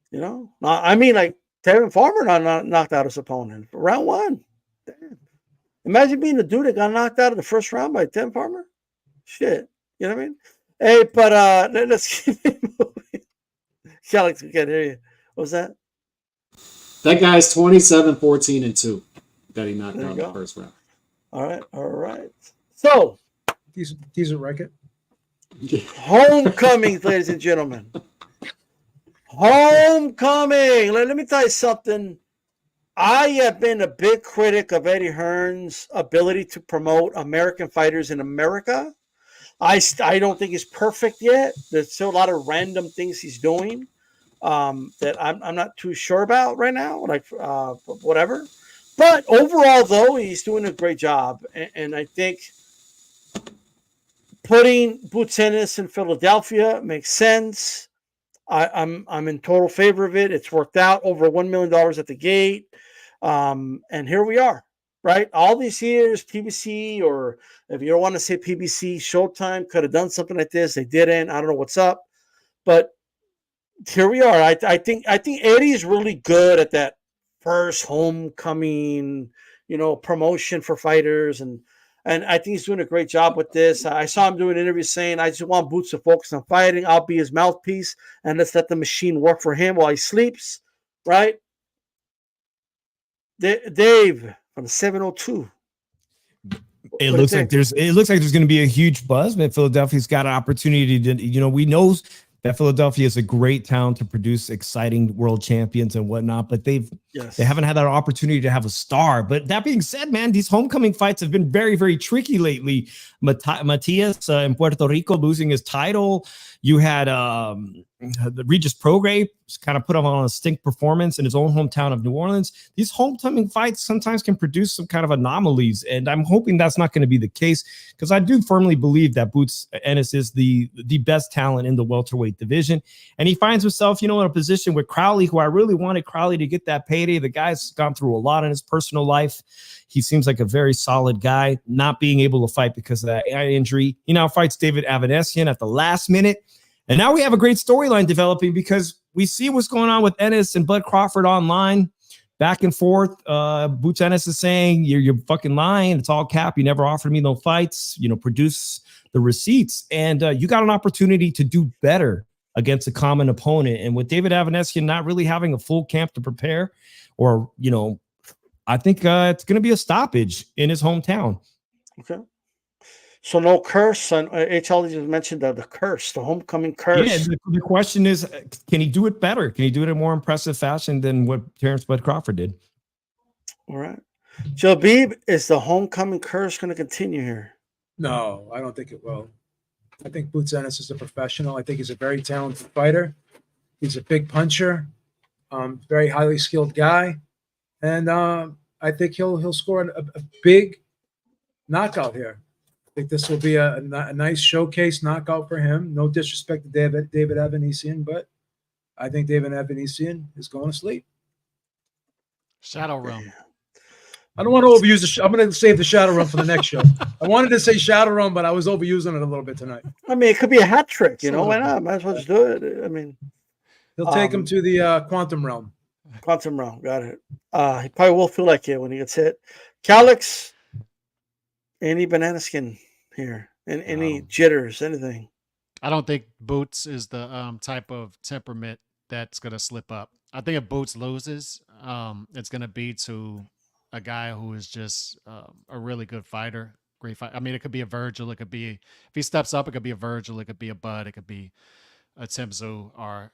[SPEAKER 3] You know, I mean, like Tevin Farmer not knocked out his opponent round 1. Damn. Imagine being the dude that got knocked out in the first round by Tevin Farmer. Shit, you know what I mean? Hey, but let's keep it moving. Alex, we can't hear you. What was that?
[SPEAKER 11] That guy's 27-14-2 that he knocked out in the first round.
[SPEAKER 3] All right. So,
[SPEAKER 5] decent record.
[SPEAKER 3] Homecomings, ladies and gentlemen. Homecoming. Let me tell you something. I have been a big critic of Eddie Hearn's ability to promote American fighters in America. I don't think he's perfect yet. There's still a lot of random things he's doing that I'm not too sure about right now. Like whatever. But overall, though, he's doing a great job, and I think putting Boots Ennis in Philadelphia makes sense. I'm in total favor of it. It's worked out, over $1 million at the gate, and here we are. Right, all these years, PBC, or if you don't want to say PBC, Showtime could have done something like this. They didn't. I don't know what's up, but here we are. I think Eddie is really good at that first homecoming, promotion for fighters, and I think he's doing a great job with this. I saw him doing interviews saying, "I just want Boots to focus on fighting. I'll be his mouthpiece, and let's let the machine work for him while he sleeps." Right, Dave. On 702.
[SPEAKER 12] It looks like there's going to be a huge buzz, man. Philadelphia's got an opportunity to, we know that Philadelphia is a great town to produce exciting world champions and whatnot, but they haven't had that opportunity to have a star. But that being said, man, these homecoming fights have been very, very tricky lately. Matias in Puerto Rico losing his title. You had the Regis Prograis kind of put him on a stink performance in his own hometown of New Orleans. These homecoming fights sometimes can produce some kind of anomalies, and I'm hoping that's not going to be the case, because I do firmly believe that Boots Ennis is the best talent in the welterweight division, and he finds himself, in a position with Crowley, who I really wanted Crowley to get that payday. The guy's gone through a lot in his personal life. He seems like a very solid guy, not being able to fight because of that eye injury. He now fights David Avanesyan at the last minute. And now we have a great storyline developing, because we see what's going on with Ennis and Bud Crawford online, back and forth. Boots Ennis is saying, you're fucking lying. It's all cap. You never offered me no fights. Produce the receipts. And you got an opportunity to do better against a common opponent. And with David Avanesyan not really having a full camp to prepare, or, I think it's going to be a stoppage in his hometown.
[SPEAKER 3] Okay. So no curse, and HL just mentioned the curse, the homecoming curse.
[SPEAKER 12] Yeah, the question is, can he do it better? Can he do it in a more impressive fashion than what Terrence Bud Crawford did?
[SPEAKER 3] All right. Jabib, is the homecoming curse going to continue here?
[SPEAKER 5] No, I don't think it will. I think Boots Ennis is a professional. I think he's a very talented fighter. He's a big puncher, very highly skilled guy, and I think he'll score a big knockout here. I think this will be a nice showcase knockout for him. No disrespect to David Avanesyan, but I think David Avanesyan is going to sleep.
[SPEAKER 11] Shadow Realm.
[SPEAKER 5] I don't want to overuse I'm going to save the Shadow Realm for the next show. I wanted to say Shadow Realm, but I was overusing it a little bit tonight.
[SPEAKER 3] I mean, it could be a hat trick, why not? Might as well just do it. I mean,
[SPEAKER 5] he'll take him to the Quantum Realm.
[SPEAKER 3] Quantum realm. Got it. He probably will feel like it when he gets hit. Calix, any banana skin here? And any jitters? Anything?
[SPEAKER 11] I don't think Boots is the type of temperament that's gonna slip up. I think if Boots loses, it's gonna be to a guy who is just a really good fighter. Great fight. I mean, it could be a Virgil. It could be if he steps up, it could be a Virgil. It could be a Bud. It could be a Tim Tszyu. Or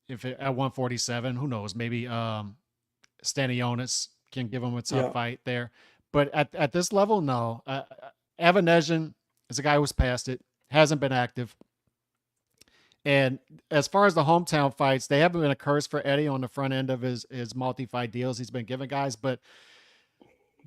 [SPEAKER 11] if at 147, who knows? Maybe Stanionis can give him a tough fight there. But at this level, no. Avanesyan is a guy who's past it, hasn't been active. And as far as the hometown fights, they haven't been a curse for Eddie on the front end of his multi-fight deals he's been giving guys. But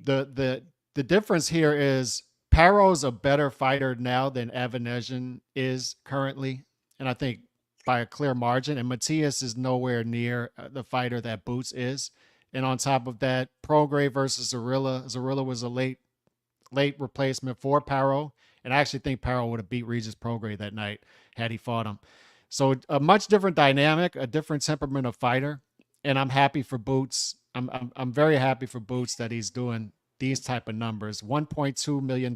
[SPEAKER 11] the difference here is Paro's a better fighter now than Avanesyan is currently. And I think by a clear margin. And Matias is nowhere near the fighter that Boots is. And on top of that, Prograis versus Zorilla. Zorilla was a late replacement for Paro. And I actually think Paro would have beat Regis Prograis that night had he fought him. So a much different dynamic, a different temperament of fighter. And I'm happy for Boots. I'm very happy for Boots that he's doing these type of numbers. $1.2 million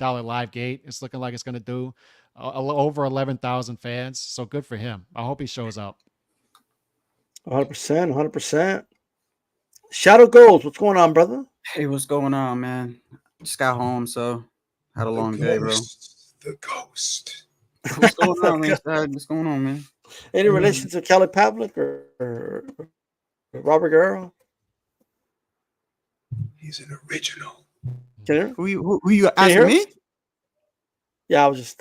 [SPEAKER 11] live gate. It's looking like it's going to do over 11,000 fans. So good for him. I hope he shows up.
[SPEAKER 3] 100%. Shadow Goals, what's going on, brother?
[SPEAKER 13] Hey, what's going on, man? Just got home, so had a long day, bro.
[SPEAKER 5] The ghost.
[SPEAKER 13] What's going on, man? What's going on, man?
[SPEAKER 3] Any relation to Kelly Pavlik or Robert Guerrero?
[SPEAKER 5] He's an original.
[SPEAKER 3] Can
[SPEAKER 13] you who you asking me?
[SPEAKER 3] Yeah, I was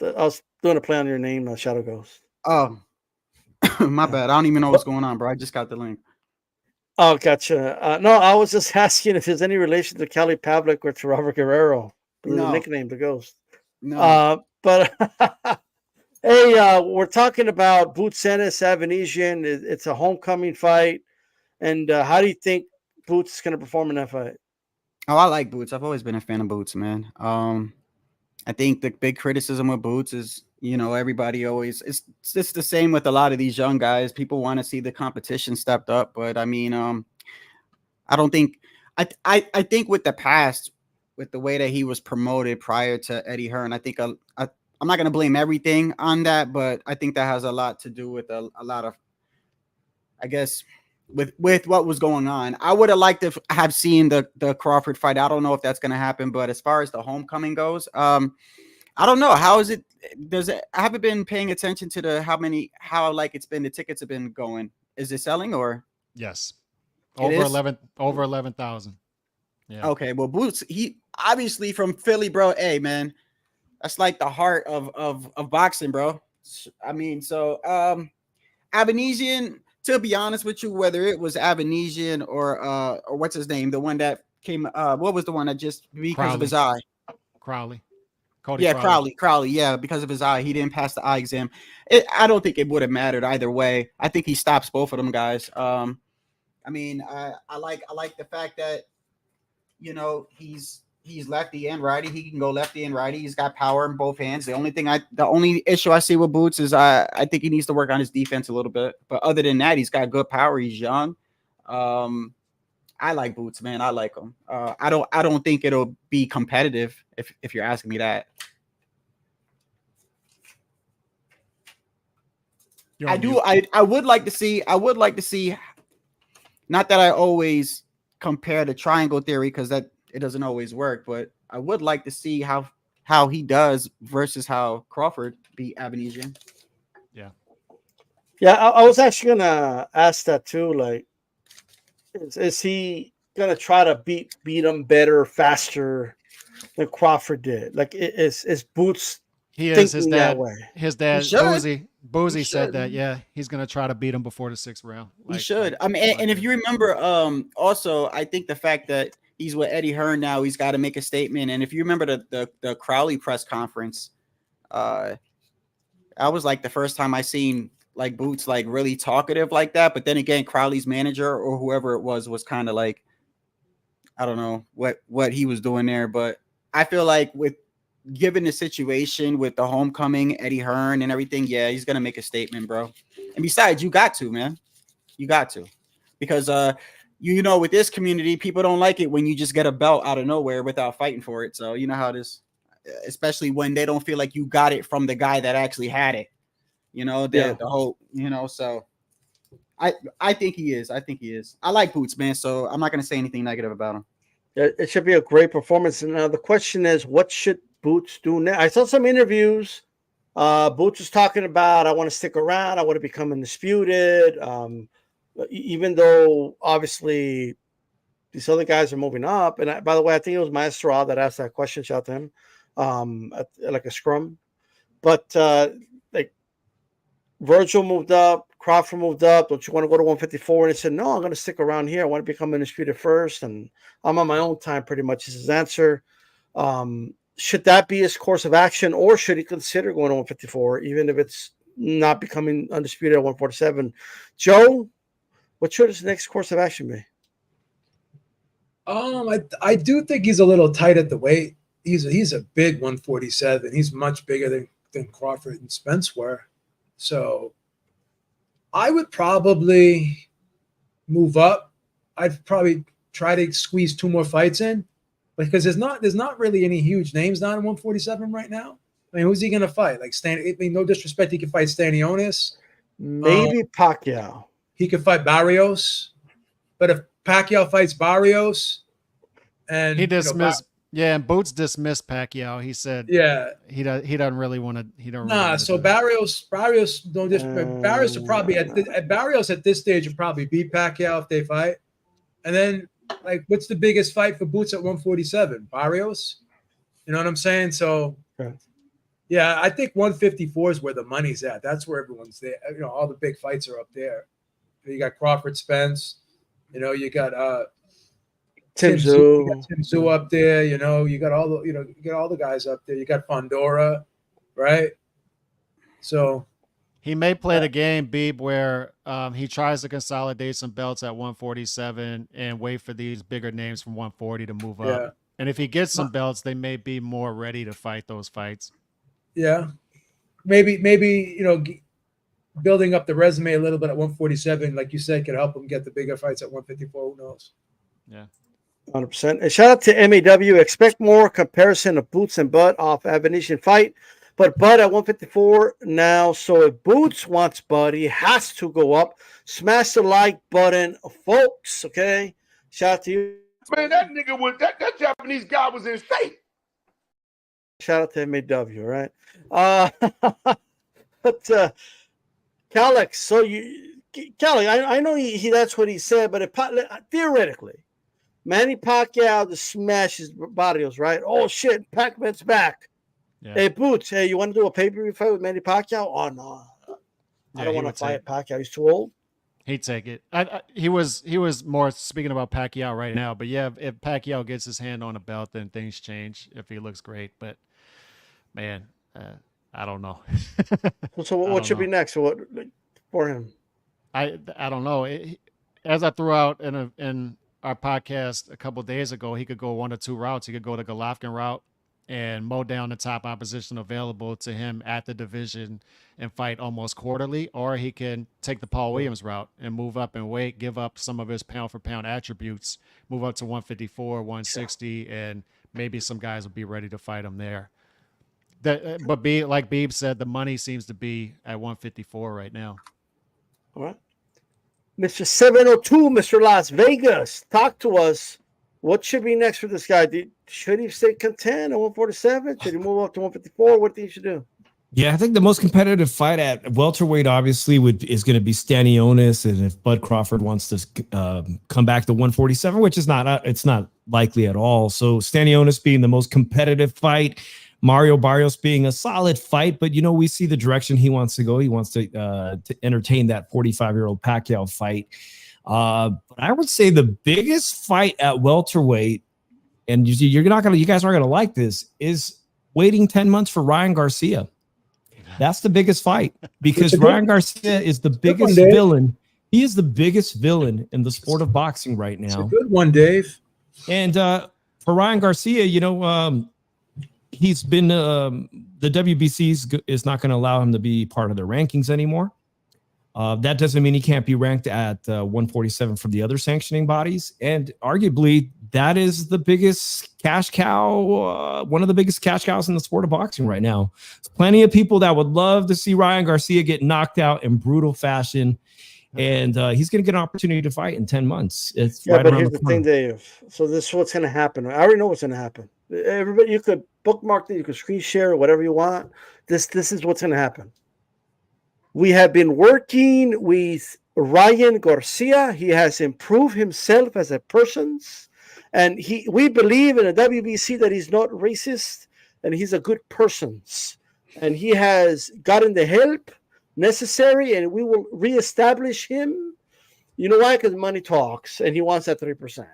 [SPEAKER 3] doing a play on your name, Shadow Ghost.
[SPEAKER 13] Oh, my bad. I don't even know what's going on, bro. I just got the link.
[SPEAKER 3] Oh, gotcha. No, I was just asking if there's any relation to Kelly Pavlik or to Robert Guerrero. The nickname, the Ghost.
[SPEAKER 13] No.
[SPEAKER 3] But hey, we're talking about Boots Ennis, Avanesyan. It's a homecoming fight. And how do you think Boots is going to perform in that fight?
[SPEAKER 13] Oh, I like Boots. I've always been a fan of Boots, man. I think the big criticism with Boots is, everybody always it's just the same with a lot of these young guys. People want to see the competition stepped up, but I mean, I don't think I think with the past, with the way that he was promoted prior to Eddie Hearn, I think I'm not going to blame everything on that, but I think that has a lot to do with a lot of, I guess, with what was going on. I would have liked to have seen the Crawford fight. I don't know if that's going to happen, but as far as the homecoming goes, I don't know. How is it? I haven't been paying attention to the tickets have been going. Is it selling or?
[SPEAKER 11] Yes. Over 11,000. Yeah.
[SPEAKER 13] Okay. Well, Boots, he obviously from Philly, bro. Hey, man, that's like the heart of boxing, bro. I mean, so Avanesyan, to be honest with you, whether it was Avanesyan or what's his name, the one that came, what was the one that just because of his eye?
[SPEAKER 11] Crowley.
[SPEAKER 13] Crowley. Yeah, because of his eye, he didn't pass the eye exam. I don't think it would have mattered either way. I think he stops both of them guys. I mean, I like the fact that he's lefty and righty. He can go lefty and righty. He's got power in both hands. The only issue I see with Boots is I think he needs to work on his defense a little bit. But other than that, he's got good power. He's young. I like Boots, man. I like him. I don't think it'll be competitive if you're asking me that. I would like to see. Not that I always compare the triangle theory because that it doesn't always work, but I would like to see how he does versus how Crawford beat Avanesyan.
[SPEAKER 3] Yeah. I was actually gonna ask that too. Like, is he gonna try to beat him better, faster than Crawford did? Like, is Boots?
[SPEAKER 11] He is his dad.
[SPEAKER 3] That way?
[SPEAKER 11] His dad, Boozy said that. Yeah, he's gonna try to beat him before the 6th round.
[SPEAKER 13] He should. I mean, and if you remember, also, I think the fact that he's with Eddie Hearn now, he's got to make a statement. And if you remember the Crowley press conference, that was like the first time I seen like Boots like really talkative like that. But then again, Crowley's manager or whoever it was kind of like, I don't know what he was doing there, but I feel like given the situation with the homecoming, Eddie Hearn and everything, yeah, he's gonna make a statement, bro. And besides, you got to, man. You got to. because with this community, people don't like it when you just get a belt out of nowhere without fighting for it. So you know how it is, especially when they don't feel like you got it from the guy that actually had it. The whole, so I think he is. I like Boots, man. So I'm not going to say anything negative about him.
[SPEAKER 3] It should be a great performance. And now the question is, what should Boots do now? I saw some interviews. Boots was talking about, I want to stick around. I want to become undisputed. Even though obviously these other guys are moving up. And by the way, I think it was Maestro that asked that question. Shout out to him, like a scrum. But like Virgil moved up, Crawford moved up. Don't you want to go to 154? And he said, no, I'm going to stick around here. I want to become undisputed first, and I'm on my own time. Pretty much is his answer. Should that be his course of action, or should he consider going to 154, even if it's not becoming undisputed at 147? Joe, what should his next course of action be?
[SPEAKER 5] I do think he's a little tight at the weight. He's a big 147. He's much bigger than Crawford and Spence were. So I would probably move up. I'd probably try to squeeze 2 more fights in, because there's not really any huge names down in 147 right now. I mean, who's he going to fight? Like no disrespect, he can fight Stanionis.
[SPEAKER 3] Maybe Pacquiao.
[SPEAKER 5] He could fight Barrios. But if Pacquiao fights Barrios, and
[SPEAKER 11] he dismissed, and Boots dismissed Pacquiao. He said, he doesn't really want to. He don't.
[SPEAKER 5] Nah, so Barrios don't disrespect. Barrios will probably at Barrios at this stage will probably beat Pacquiao if they fight, and then. Like, what's the biggest fight for Boots at 147? Barrios? You know what I'm saying? So, yeah, I think 154 is where the money's at. That's where everyone's there. All the big fights are up there. You got Crawford, Spence. You got
[SPEAKER 3] Tim Tszyu.
[SPEAKER 5] You got Tim Tszyu up there. You got all the guys up there. You got Fondora, right? So.
[SPEAKER 11] He may play the game, Beeb, where he tries to consolidate some belts at 147 and wait for these bigger names from 140 to move up. And if he gets some belts, they may be more ready to fight those fights.
[SPEAKER 5] Yeah. Maybe building up the resume a little bit at 147, like you said, could help him get the bigger fights at 154. Who knows?
[SPEAKER 11] Yeah.
[SPEAKER 3] 100%. And shout out to MAW. Expect more comparison of Boots and Bud off Avanesyan fight. But Bud at 154 now. So if Boots wants Bud, he has to go up. Smash the like button, folks. Okay. Shout out to you.
[SPEAKER 10] Man, that nigga was that Japanese guy was in shape.
[SPEAKER 3] Shout out to MAW, right? But Calix, so Kelly, I know he that's what he said, but theoretically, Manny Pacquiao just smashes Barrios, right? Oh shit, Pac-Man's back. Yeah. Hey, Boots, you want to do a pay-per-view fight with Manny Pacquiao? Oh, no. I don't want to fight Pacquiao. He's too old.
[SPEAKER 11] He'd take it. He was more speaking about Pacquiao right now. But, yeah, if Pacquiao gets his hand on a belt, then things change if he looks great. But, man, I don't know.
[SPEAKER 3] So what should be next for him?
[SPEAKER 11] I don't know. As I threw out in our podcast a couple of days ago, he could go 1 or 2 routes. He could go the Golovkin route and mow down the top opposition available to him at the division and fight almost quarterly, or he can take the Paul Williams route and move up in weight, give up some of his pound-for-pound attributes, move up to 154, 160, and maybe some guys will be ready to fight him there. But like Beeb said, the money seems to be at 154 right now.
[SPEAKER 3] All right. Mr. 702, Mr. Las Vegas, talk to us. What should be next for this guy? Should he stay content at 147? Should he move up to 154? What do you think he should do?
[SPEAKER 12] Yeah, I think the most competitive fight at welterweight obviously is going to be Stanionis, and if Bud Crawford wants to come back to 147, which is it's not likely at all. So Stanionis being the most competitive fight, Mario Barrios being a solid fight, but we see the direction he wants to go. He wants to entertain that 45-year-old Pacquiao fight. But I would say the biggest fight at welterweight, and you guys aren't gonna like this, is waiting 10 months for Ryan Garcia. That's the biggest fight, because Ryan Garcia is the biggest villain. He is the biggest villain in the sport of boxing right now.
[SPEAKER 5] It's a good one, Dave.
[SPEAKER 12] And for Ryan Garcia, he's been the WBC is not going to allow him to be part of the rankings anymore. That doesn't mean he can't be ranked at 147 from the other sanctioning bodies. And arguably, that is the biggest cash cow, one of the biggest cash cows in the sport of boxing right now. There's plenty of people that would love to see Ryan Garcia get knocked out in brutal fashion. And he's going to get an opportunity to fight in 10 months. It's
[SPEAKER 3] Yeah,
[SPEAKER 12] right
[SPEAKER 3] but
[SPEAKER 12] around
[SPEAKER 3] here's
[SPEAKER 12] the
[SPEAKER 3] the
[SPEAKER 12] corner.
[SPEAKER 3] thing, Dave. So this is what's going to happen. I already know what's going to happen. Everybody, you could bookmark it, you could screen share it, whatever you want. This is what's going to happen. We have been working with Ryan Garcia. He has improved himself as a person, and we believe in a WBC that he's not racist and he's a good person, and he has gotten the help necessary, and we will reestablish him. You know why? Because money talks, and he wants that 3%.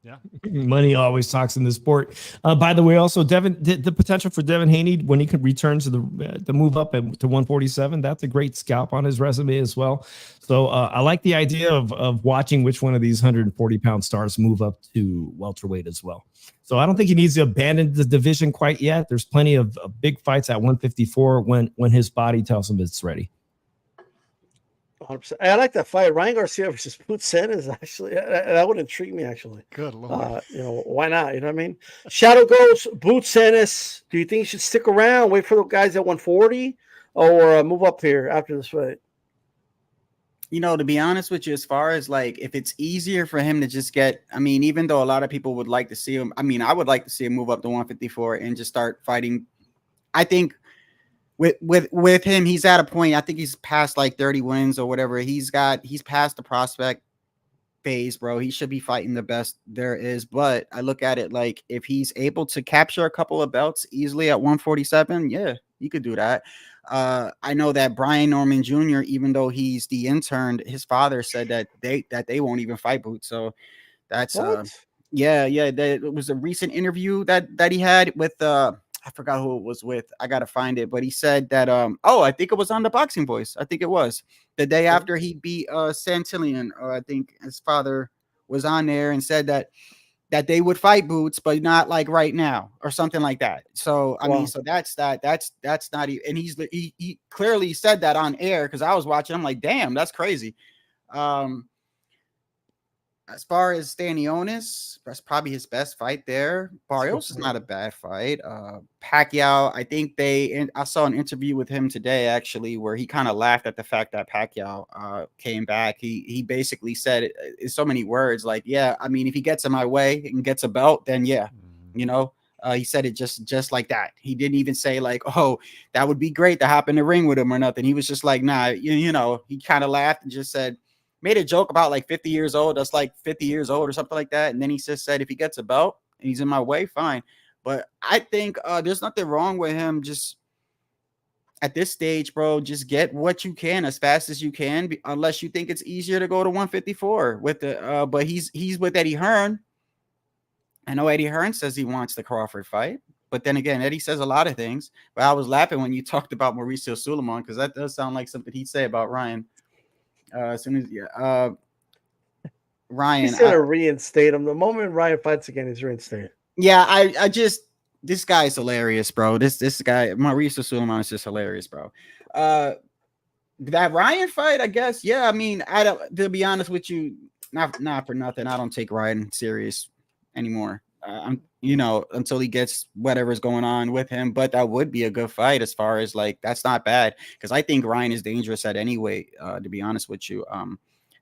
[SPEAKER 11] Yeah,
[SPEAKER 12] money always talks in the sport. By the way, also Devin, the potential for Devin Haney when he can return to the move up to 147. That's a great scalp on his resume as well. So I like the idea of watching which one of these 140-pound stars move up to welterweight as well. So I don't think he needs to abandon the division quite yet. There's plenty of big fights at 154 when his body tells him it's ready.
[SPEAKER 3] 100%. I like that fight. Ryan Garcia versus Boots Ennis, actually. That would intrigue me, actually.
[SPEAKER 11] Good Lord.
[SPEAKER 3] Why not? You know what I mean? Shadow Ghost, Boots Ennis. Do you think he should stick around, wait for the guys at 140, or move up here after this fight?
[SPEAKER 13] To be honest with you, as far as like if it's easier for him to just get, even though a lot of people would like to see him, I would like to see him move up to 154 and just start fighting. I think with him, he's at a point. I think he's past like 30 wins or whatever. He's past the prospect phase, bro. He should be fighting the best there is. But I look at it like if he's able to capture a couple of belts easily at 147, yeah, he could do that. I know that Brian Norman Jr., even though he's the intern, his father said that they won't even fight Boots. So that's yeah. It was a recent interview that he had with I forgot who it was with. I gotta find it, but he said that I think it was on the Boxing Voice. I think it was the day after he beat Santillan. I think his father was on there and said that they would fight Boots, but not like right now or something like that. So I mean, so that's not even. And he clearly said that on air because I was watching. I'm like, damn, that's crazy. As far as Stanionis, that's probably his best fight there. Barrios is not a bad fight. Pacquiao, I think I saw an interview with him today, actually, where he kind of laughed at the fact that Pacquiao came back. He basically said it in so many words, like, yeah, if he gets in my way and gets a belt, then yeah, he said it just like that. He didn't even say like, oh, that would be great to hop in the ring with him or nothing. He was just like, nah, he kind of laughed and just said, made a joke about like 50 years old. That's like 50 years old or something like that. And then he just said, if he gets a belt and he's in my way, fine. But I think there's nothing wrong with him. Just at this stage, bro, just get what you can as fast as you can, unless you think it's easier to go to 154 with the, but he's with Eddie Hearn. I know Eddie Hearn says he wants the Crawford fight, but then again, Eddie says a lot of things. But I was laughing when you talked about Mauricio Sulaiman, because that does sound like something he'd say about Ryan. As soon as Ryan,
[SPEAKER 3] he's gonna reinstate him. The moment Ryan fights again, he's reinstated.
[SPEAKER 13] Yeah, I just this guy is hilarious, bro. This guy Mauricio Sulaiman is just hilarious, bro. That Ryan fight, I guess. Yeah, I don't. To be honest with you, not for nothing, I don't take Ryan serious anymore. Until he gets whatever's going on with him. But that would be a good fight as far as like, that's not bad. Because I think Ryan is dangerous at any weight, to be honest with you.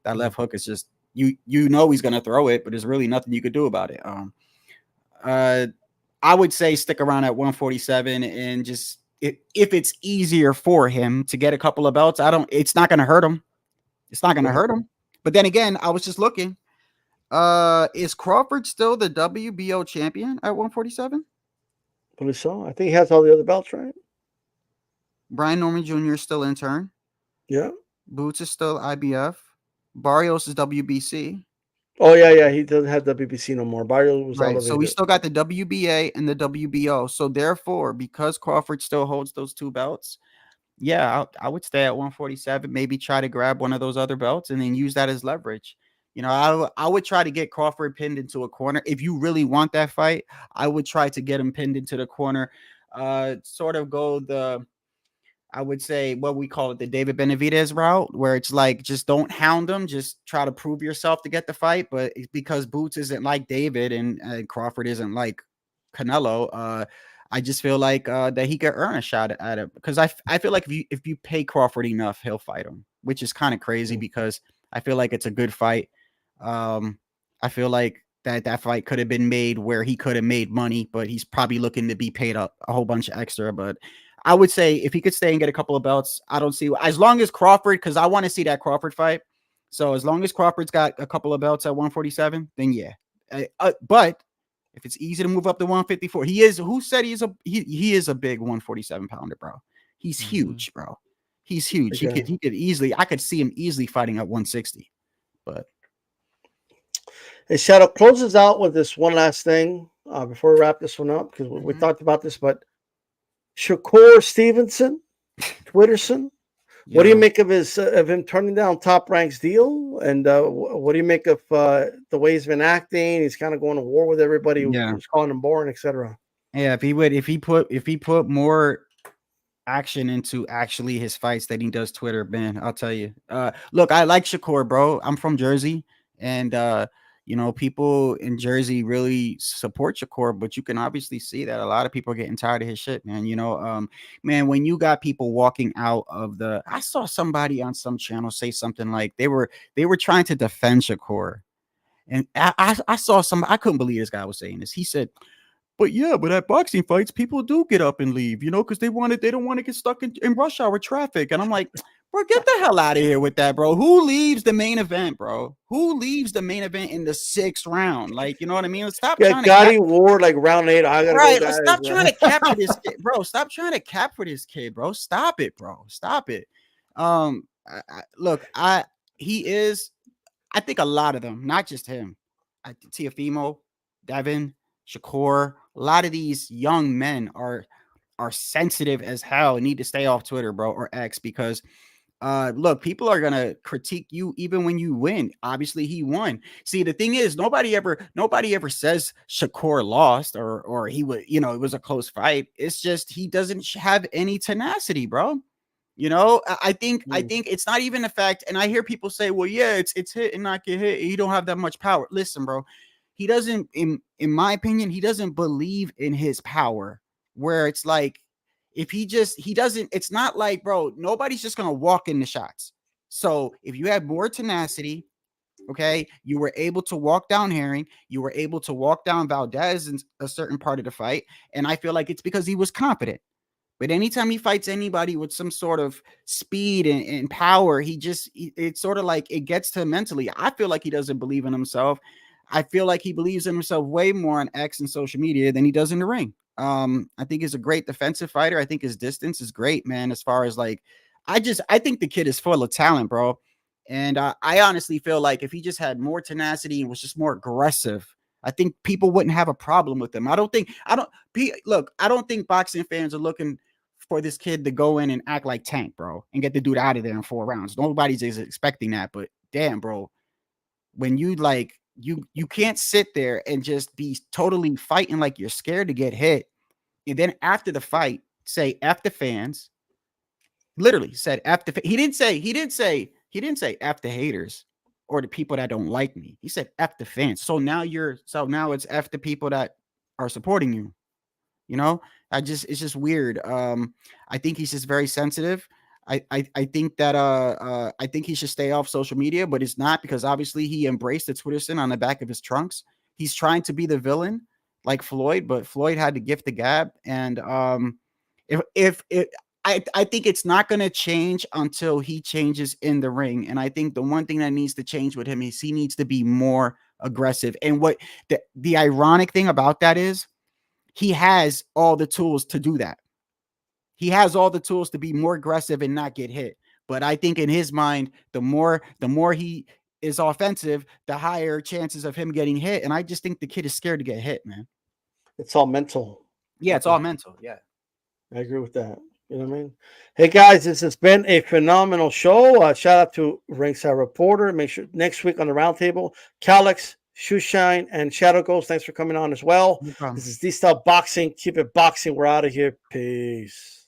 [SPEAKER 13] That left hook is just, he's going to throw it, but there's really nothing you could do about it. I would say stick around at 147 and just, if it's easier for him to get a couple of belts, it's not going to hurt him. It's not going to hurt him. But then again, I was just looking. Is Crawford still the WBO champion at 147?
[SPEAKER 3] Believe so. I think he has all the other belts, right?
[SPEAKER 13] Brian Norman Jr. is still intern.
[SPEAKER 3] Yeah.
[SPEAKER 13] Boots is still IBF. Barrios is WBC.
[SPEAKER 3] Oh yeah. He doesn't have WBC no more. Barrios was
[SPEAKER 13] right.
[SPEAKER 3] elevated.
[SPEAKER 13] So we still got the WBA and the WBO. So therefore, because Crawford still holds those two belts, yeah, I would stay at 147. Maybe try to grab one of those other belts and then use that as leverage. I would try to get Crawford pinned into a corner. If you really want that fight, I would try to get him pinned into the corner. Sort of go I would say what we call it the David Benavides route, where it's like just don't hound him, just try to prove yourself to get the fight. But because Boots isn't like David and Crawford isn't like Canelo, I just feel like that he could earn a shot at it, because I feel like if you pay Crawford enough, he'll fight him, which is kind of crazy because I feel like it's a good fight. I feel like that fight could have been made where he could have made money, but he's probably looking to be paid a whole bunch of extra. But I would say if he could stay and get a couple of belts, I don't see, as long as Crawford, because I want to see that Crawford fight. So as long as Crawford's got a couple of belts at 147, then yeah. But if it's easy to move up to 154, he is. Who said he is a big 147 pounder, bro? He's huge, bro. He's huge.
[SPEAKER 3] Okay.
[SPEAKER 13] He could easily. I could see him easily fighting at 160. But
[SPEAKER 3] hey, Shadow, closes out with this one last thing before we wrap this one up, because we talked about this, but Shakur Stevenson, Twitterson.
[SPEAKER 13] Yeah.
[SPEAKER 3] What do you make of him turning down Top Rank's deal? And what do you make of the way he's been acting? He's kind of going to war with everybody.
[SPEAKER 13] Yeah.
[SPEAKER 3] Who's calling him boring, etc.
[SPEAKER 13] Yeah, if he put more action into actually his fights than he does Twitter, man, I'll tell you. Look, I like Shakur, bro. I'm from Jersey, and you know, people in Jersey really support Shakur, but you can obviously see that a lot of people are getting tired of his shit, man. You know, man, when you got people walking out of I saw somebody on some channel say something like they were trying to defend Shakur, and I saw I couldn't believe this guy was saying this. He said, but yeah, but at boxing fights, people do get up and leave, you know, because they don't want to get stuck in rush hour traffic. And I'm like, bro, get the hell out of here with that, bro. Who leaves the main event, bro? Who leaves the main event in the 6th round? Like, you know what I mean? Stop trying to
[SPEAKER 3] Gotti Ward, like round 8. I gotta
[SPEAKER 13] right.
[SPEAKER 3] go,
[SPEAKER 13] Stop trying to cap for this kid, bro. Stop trying to cap for this kid, bro. Stop it, bro. Stop it. Look, he is. I think a lot of them, not just him. Teofimo, Devin, Shakur, a lot of these young men are sensitive as hell and need to stay off Twitter, bro, or X, because look, people are gonna critique you even when you win. Obviously, he won. See, the thing is, nobody ever says Shakur lost or he would, you know, it was a close fight. It's just he doesn't have any tenacity, bro. You know, I think it's not even the fact, and I hear people say, well, yeah, it's hit and not get hit. He don't have that much power. Listen, bro, he doesn't, in my opinion, he doesn't believe in his power, where it's like, if he doesn't, it's not like, bro, nobody's just going to walk in the shots. So if you had more tenacity, okay, you were able to walk down Herring, you were able to walk down Valdez in a certain part of the fight. And I feel like it's because he was confident. But anytime he fights anybody with some sort of speed and power, it's sort of like it gets to him mentally. I feel like he doesn't believe in himself. I feel like he believes in himself way more on X and social media than he does in the ring. I think he's a great defensive fighter. I think his distance is great, man. As far as like, I think the kid is full of talent, bro. And I honestly feel like if he just had more tenacity and was just more aggressive, I think people wouldn't have a problem with him. I don't think boxing fans are looking for this kid to go in and act like Tank, bro, and get the dude out of there in 4 rounds. Nobody's expecting that, but damn, bro, when you like, you can't sit there and just be totally fighting like you're scared to get hit. And then after the fight, say F the fans. Literally said F the he didn't say F the haters or the people that don't like me. He said F the fans. So now it's F the people that are supporting you. You know, it's just weird. I think he's just very sensitive. I think that I think he should stay off social media, but it's not, because obviously he embraced the Twitterson on the back of his trunks. He's trying to be the villain like Floyd, but Floyd had to gift the gab. And I think it's not going to change until he changes in the ring. And I think the one thing that needs to change with him is he needs to be more aggressive. And what the ironic thing about that is, he has all the tools to do that. He has all the tools to be more aggressive and not get hit. But I think in his mind, the more he is offensive, the higher chances of him getting hit. And I just think the kid is scared to get hit, man.
[SPEAKER 3] It's all mental.
[SPEAKER 13] Yeah, it's all mental. Yeah.
[SPEAKER 3] I agree with that. You know what I mean? Hey, guys, this has been a phenomenal show. Shout out to Ringside Reporter. Make sure next week on the Roundtable, Calix, Shoeshine, and Shadow Ghost. Thanks for coming on as well.
[SPEAKER 13] No problem.
[SPEAKER 3] This is DStyleBoxing. Keep it boxing. We're out of here. Peace.